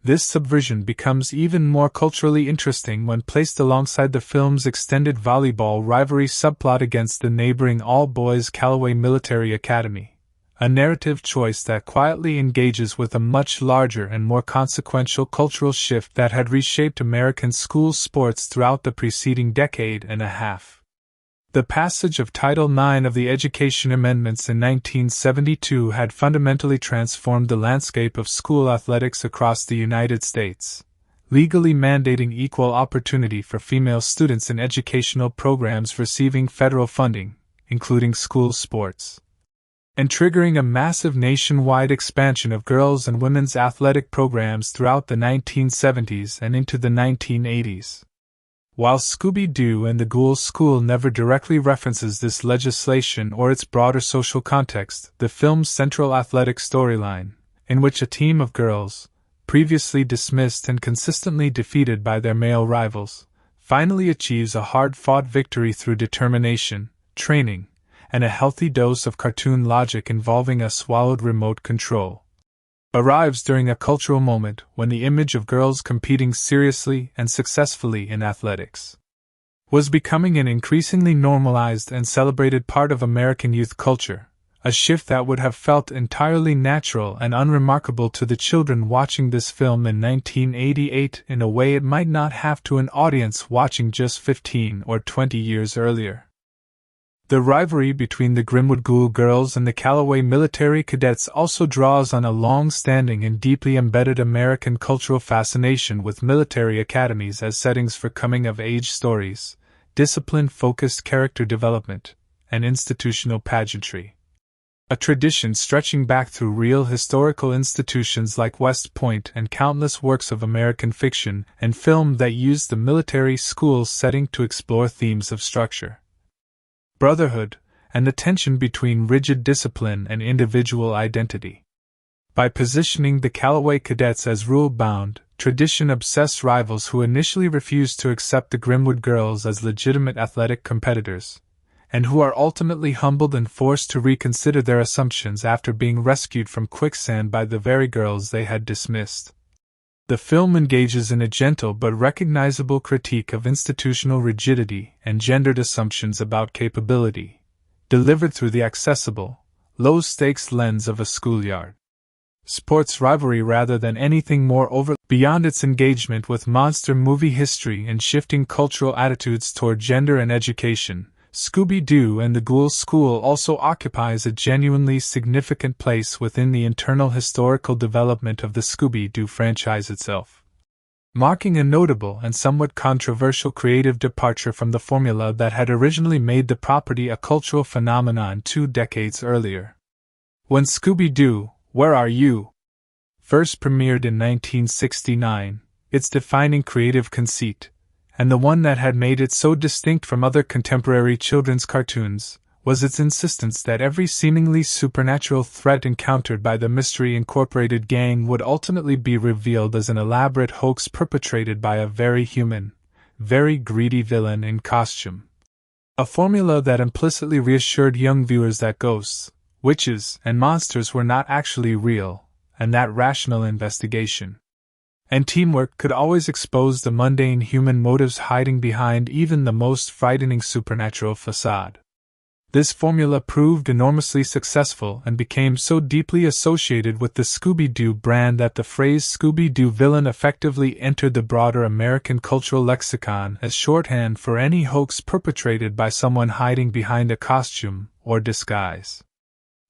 S1: This subversion becomes even more culturally interesting when placed alongside the film's extended volleyball rivalry subplot against the neighboring all-boys Callaway Military Academy, a narrative choice that quietly engages with a much larger and more consequential cultural shift that had reshaped American school sports throughout the preceding decade and a half. The passage of Title IX of the Education Amendments in 1972 had fundamentally transformed the landscape of school athletics across the United States, legally mandating equal opportunity for female students in educational programs receiving federal funding, including school sports, and triggering a massive nationwide expansion of girls' and women's athletic programs throughout the 1970s and into the 1980s. While Scooby-Doo and the Ghoul School never directly references this legislation or its broader social context, the film's central athletic storyline, in which a team of girls, previously dismissed and consistently defeated by their male rivals, finally achieves a hard-fought victory through determination, training, and a healthy dose of cartoon logic involving a swallowed remote control, arrives during a cultural moment when the image of girls competing seriously and successfully in athletics was becoming an increasingly normalized and celebrated part of American youth culture, a shift that would have felt entirely natural and unremarkable to the children watching this film in 1988 in a way it might not have to an audience watching just 15 or 20 years earlier. The rivalry between the Grimwood Ghoul girls and the Callaway military cadets also draws on a long-standing and deeply embedded American cultural fascination with military academies as settings for coming-of-age stories, discipline-focused character development, and institutional pageantry. A tradition stretching back through real historical institutions like West Point and countless works of American fiction and film that used the military school setting to explore themes of structure, brotherhood, and the tension between rigid discipline and individual identity. By positioning the Callaway cadets as rule-bound, tradition-obsessed rivals who initially refused to accept the Grimwood girls as legitimate athletic competitors, and who are ultimately humbled and forced to reconsider their assumptions after being rescued from quicksand by the very girls they had dismissed. The film engages in a gentle but recognizable critique of institutional rigidity and gendered assumptions about capability, delivered through the accessible, low-stakes lens of a schoolyard sports rivalry rather than anything more overt. Beyond its engagement with monster movie history and shifting cultural attitudes toward gender and education, Scooby-Doo and the Ghoul School also occupies a genuinely significant place within the internal historical development of the Scooby-Doo franchise itself, marking a notable and somewhat controversial creative departure from the formula that had originally made the property a cultural phenomenon 2 decades earlier. When Scooby-Doo, Where Are You? First premiered in 1969, its defining creative conceit, and the one that had made it so distinct from other contemporary children's cartoons, was its insistence that every seemingly supernatural threat encountered by the Mystery Incorporated gang would ultimately be revealed as an elaborate hoax perpetrated by a very human, very greedy villain in costume. A formula that implicitly reassured young viewers that ghosts, witches, and monsters were not actually real, and that rational investigation and teamwork could always expose the mundane human motives hiding behind even the most frightening supernatural facade. This formula proved enormously successful and became so deeply associated with the Scooby-Doo brand that the phrase Scooby-Doo villain effectively entered the broader American cultural lexicon as shorthand for any hoax perpetrated by someone hiding behind a costume or disguise.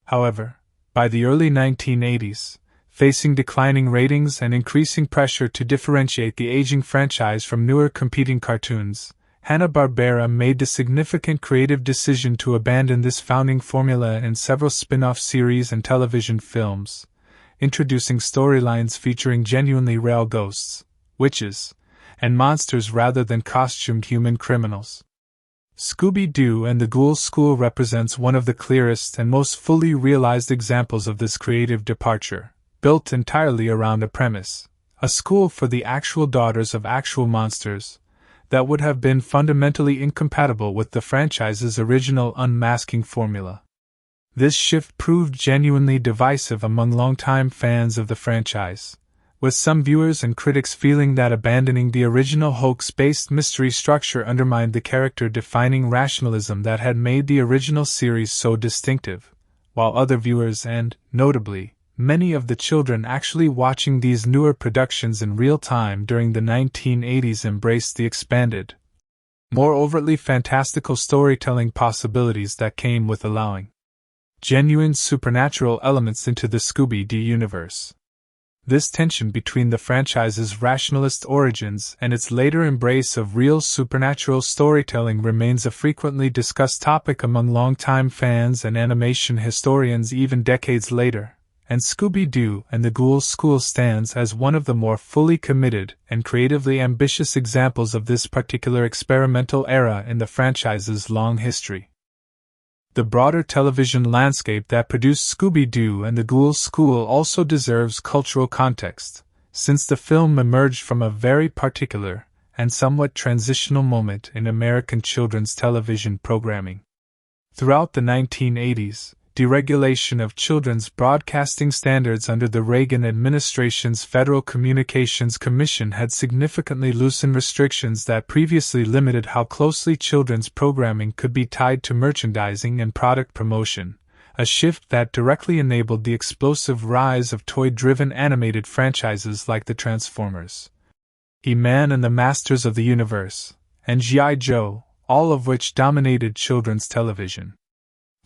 S1: However, by the early 1980s, facing declining ratings and increasing pressure to differentiate the aging franchise from newer competing cartoons, Hanna-Barbera made the significant creative decision to abandon this founding formula in several spin-off series and television films, introducing storylines featuring genuinely real ghosts, witches, and monsters rather than costumed human criminals. Scooby-Doo and the Ghoul School represents one of the clearest and most fully realized examples of this creative departure, built entirely around a premise, a school for the actual daughters of actual monsters, that would have been fundamentally incompatible with the franchise's original unmasking formula. This shift proved genuinely divisive among longtime fans of the franchise, with some viewers and critics feeling that abandoning the original hoax-based mystery structure undermined the character-defining rationalism that had made the original series so distinctive, while other viewers and, notably, many of the children actually watching these newer productions in real time during the 1980s embraced the expanded, more overtly fantastical storytelling possibilities that came with allowing genuine supernatural elements into the Scooby-Doo universe. This tension between the franchise's rationalist origins and its later embrace of real supernatural storytelling remains a frequently discussed topic among longtime fans and animation historians even decades later, and Scooby-Doo and the Ghoul School stands as one of the more fully committed and creatively ambitious examples of this particular experimental era in the franchise's long history. The broader television landscape that produced Scooby-Doo and the Ghoul School also deserves cultural context, since the film emerged from a very particular and somewhat transitional moment in American children's television programming. Throughout the 1980s, deregulation of children's broadcasting standards under the Reagan administration's Federal Communications Commission had significantly loosened restrictions that previously limited how closely children's programming could be tied to merchandising and product promotion, a shift that directly enabled the explosive rise of toy-driven animated franchises like the Transformers, He-Man and the Masters of the Universe, and G.I. Joe, all of which dominated children's television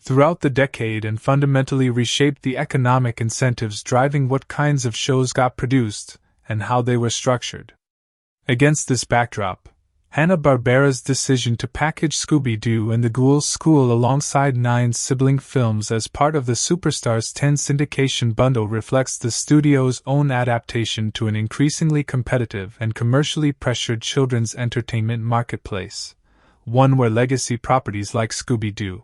S1: throughout the decade and fundamentally reshaped the economic incentives driving what kinds of shows got produced and how they were structured. Against this backdrop, Hanna-Barbera's decision to package Scooby-Doo and the Ghoul School alongside 9 sibling films as part of the Superstars 10 syndication bundle reflects the studio's own adaptation to an increasingly competitive and commercially pressured children's entertainment marketplace, one where legacy properties like Scooby-Doo,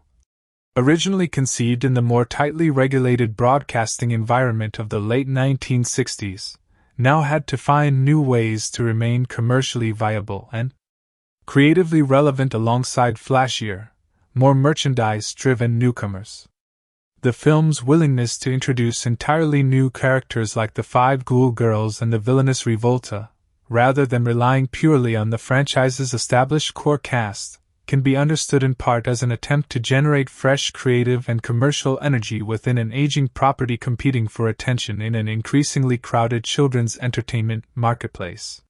S1: originally conceived in the more tightly regulated broadcasting environment of the late 1960s, now had to find new ways to remain commercially viable and creatively relevant alongside flashier, more merchandise-driven newcomers. The film's willingness to introduce entirely new characters like the 5 Ghoul Girls and the villainous Revolta, rather than relying purely on the franchise's established core cast, can be understood in part as an attempt to generate fresh creative and commercial energy within an aging property competing for attention in an increasingly crowded children's entertainment marketplace.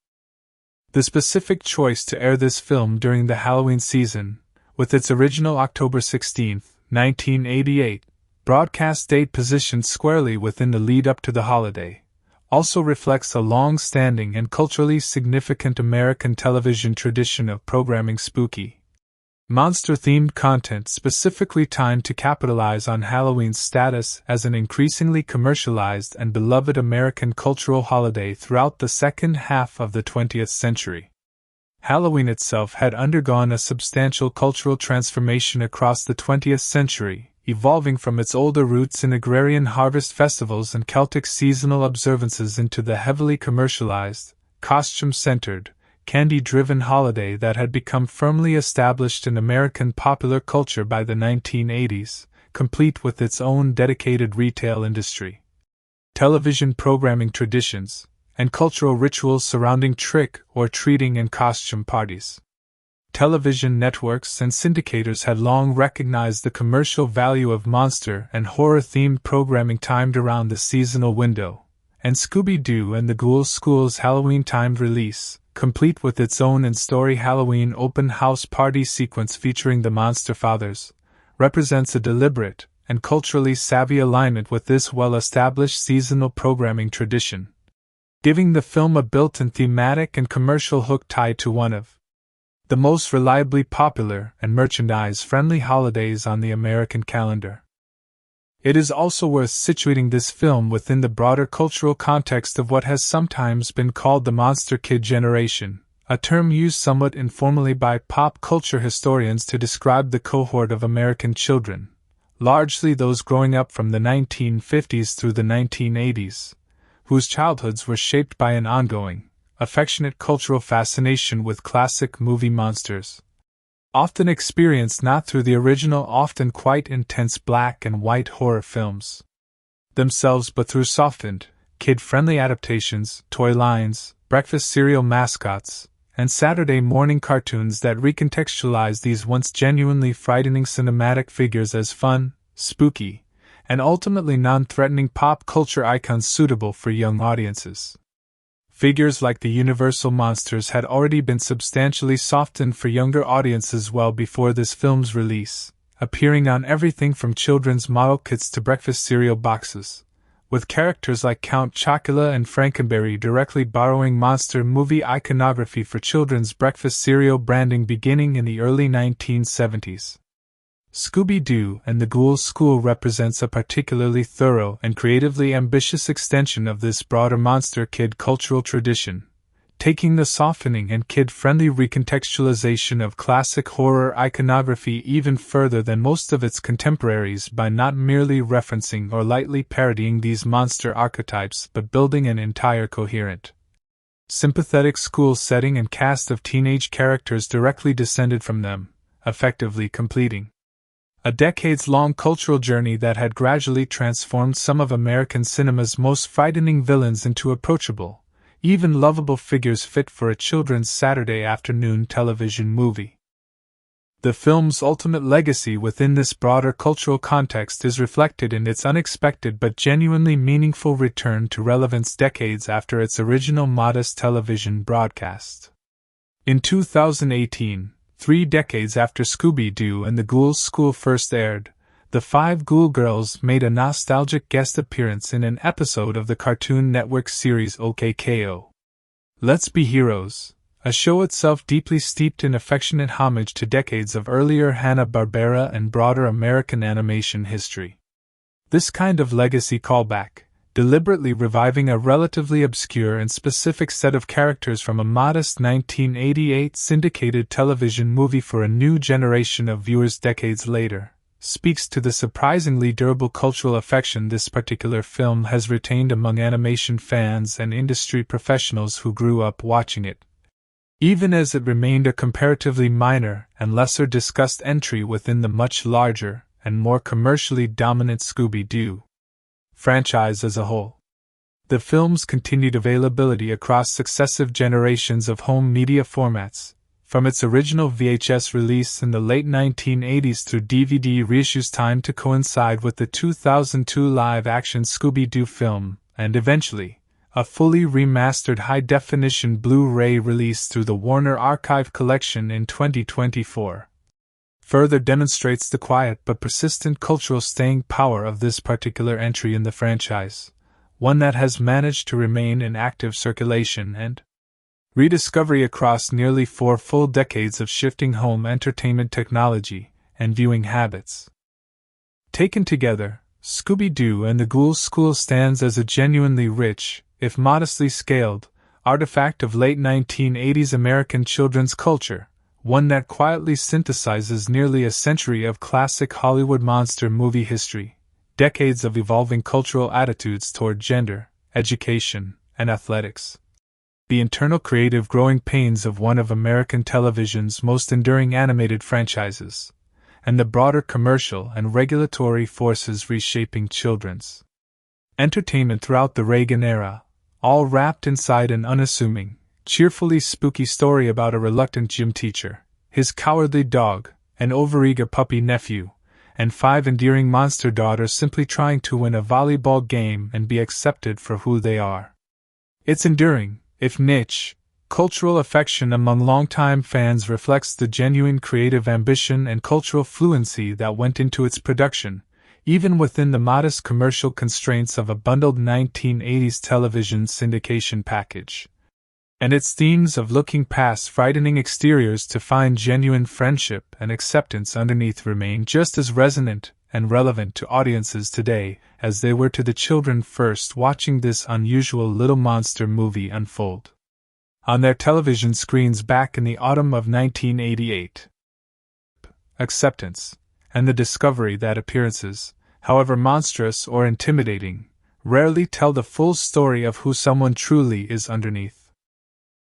S1: The specific choice to air this film during the Halloween season, with its original October 16, 1988, broadcast date positioned squarely within the lead-up to the holiday, also reflects a long-standing and culturally significant American television tradition of programming spooky, monster-themed content specifically timed to capitalize on Halloween's status as an increasingly commercialized and beloved American cultural holiday throughout the second half of the 20th century. Halloween itself had undergone a substantial cultural transformation across the 20th century, evolving from its older roots in agrarian harvest festivals and Celtic seasonal observances into the heavily commercialized, costume-centered, candy-driven holiday that had become firmly established in American popular culture by the 1980s, complete with its own dedicated retail industry, television programming traditions, and cultural rituals surrounding trick-or-treating and costume parties. Television networks and syndicators had long recognized the commercial value of monster and horror-themed programming timed around the seasonal window, and Scooby-Doo and the Ghoul School's Halloween-timed release, complete with its own in-story Halloween open house party sequence featuring the Monster Fathers, represents a deliberate and culturally savvy alignment with this well-established seasonal programming tradition, giving the film a built-in thematic and commercial hook tied to one of the most reliably popular and merchandise-friendly holidays on the American calendar. It is also worth situating this film within the broader cultural context of what has sometimes been called the Monster Kid generation, a term used somewhat informally by pop culture historians to describe the cohort of American children, largely those growing up from the 1950s through the 1980s, whose childhoods were shaped by an ongoing, affectionate cultural fascination with classic movie monsters, often experienced not through the original, often quite intense black and white horror films themselves, but through softened, kid-friendly adaptations, toy lines, breakfast cereal mascots, and Saturday morning cartoons that recontextualize these once genuinely frightening cinematic figures as fun, spooky, and ultimately non-threatening pop culture icons suitable for young audiences. Figures like the Universal monsters had already been substantially softened for younger audiences well before this film's release, appearing on everything from children's model kits to breakfast cereal boxes, with characters like Count Chocula and Frankenberry directly borrowing monster movie iconography for children's breakfast cereal branding beginning in the early 1970s. Scooby-Doo and the Ghoul School represents a particularly thorough and creatively ambitious extension of this broader monster kid cultural tradition, taking the softening and kid-friendly recontextualization of classic horror iconography even further than most of its contemporaries by not merely referencing or lightly parodying these monster archetypes but building an entire coherent, sympathetic school setting and cast of teenage characters directly descended from them, effectively completing a decades-long cultural journey that had gradually transformed some of American cinema's most frightening villains into approachable, even lovable figures fit for a children's Saturday afternoon television movie. The film's ultimate legacy within this broader cultural context is reflected in its unexpected but genuinely meaningful return to relevance decades after its original modest television broadcast. In 2018, 3 decades after Scooby-Doo and the Ghoul School first aired, the 5 Ghoul Girls made a nostalgic guest appearance in an episode of the Cartoon Network series OKKO. Let's Be Heroes, a show itself deeply steeped in affectionate homage to decades of earlier Hanna-Barbera and broader American animation history. This kind of legacy callback, deliberately reviving a relatively obscure and specific set of characters from a modest 1988 syndicated television movie for a new generation of viewers decades later, speaks to the surprisingly durable cultural affection this particular film has retained among animation fans and industry professionals who grew up watching it, even as it remained a comparatively minor and lesser discussed entry within the much larger and more commercially dominant Scooby-Doo franchise as a whole. The film's continued availability across successive generations of home media formats, from its original VHS release in the late 1980s through DVD reissues timed to coincide with the 2002 live-action Scooby-Doo film, and eventually, a fully remastered high-definition Blu-ray release through the Warner Archive Collection in 2024. Further demonstrates the quiet but persistent cultural staying power of this particular entry in the franchise, one that has managed to remain in active circulation and rediscovery across nearly 4 full decades of shifting home entertainment technology and viewing habits. Taken together, Scooby-Doo and the Ghoul School stands as a genuinely rich, if modestly scaled, artifact of late 1980s American children's culture, one that quietly synthesizes nearly a century of classic Hollywood monster movie history, decades of evolving cultural attitudes toward gender, education, and athletics, the internal creative growing pains of one of American television's most enduring animated franchises, and the broader commercial and regulatory forces reshaping children's entertainment throughout the Reagan era, all wrapped inside an unassuming, cheerfully spooky story about a reluctant gym teacher, his cowardly dog, an overeager puppy nephew, and 5 endearing monster daughters simply trying to win a volleyball game and be accepted for who they are. Its enduring, if niche, cultural affection among longtime fans reflects the genuine creative ambition and cultural fluency that went into its production, even within the modest commercial constraints of a bundled 1980s television syndication package. and its themes of looking past frightening exteriors to find genuine friendship and acceptance underneath remain just as resonant and relevant to audiences today as they were to the children first watching this unusual little monster movie unfold on their television screens back in the autumn of 1988. Acceptance, and the discovery that appearances, however monstrous or intimidating, rarely tell the full story of who someone truly is underneath.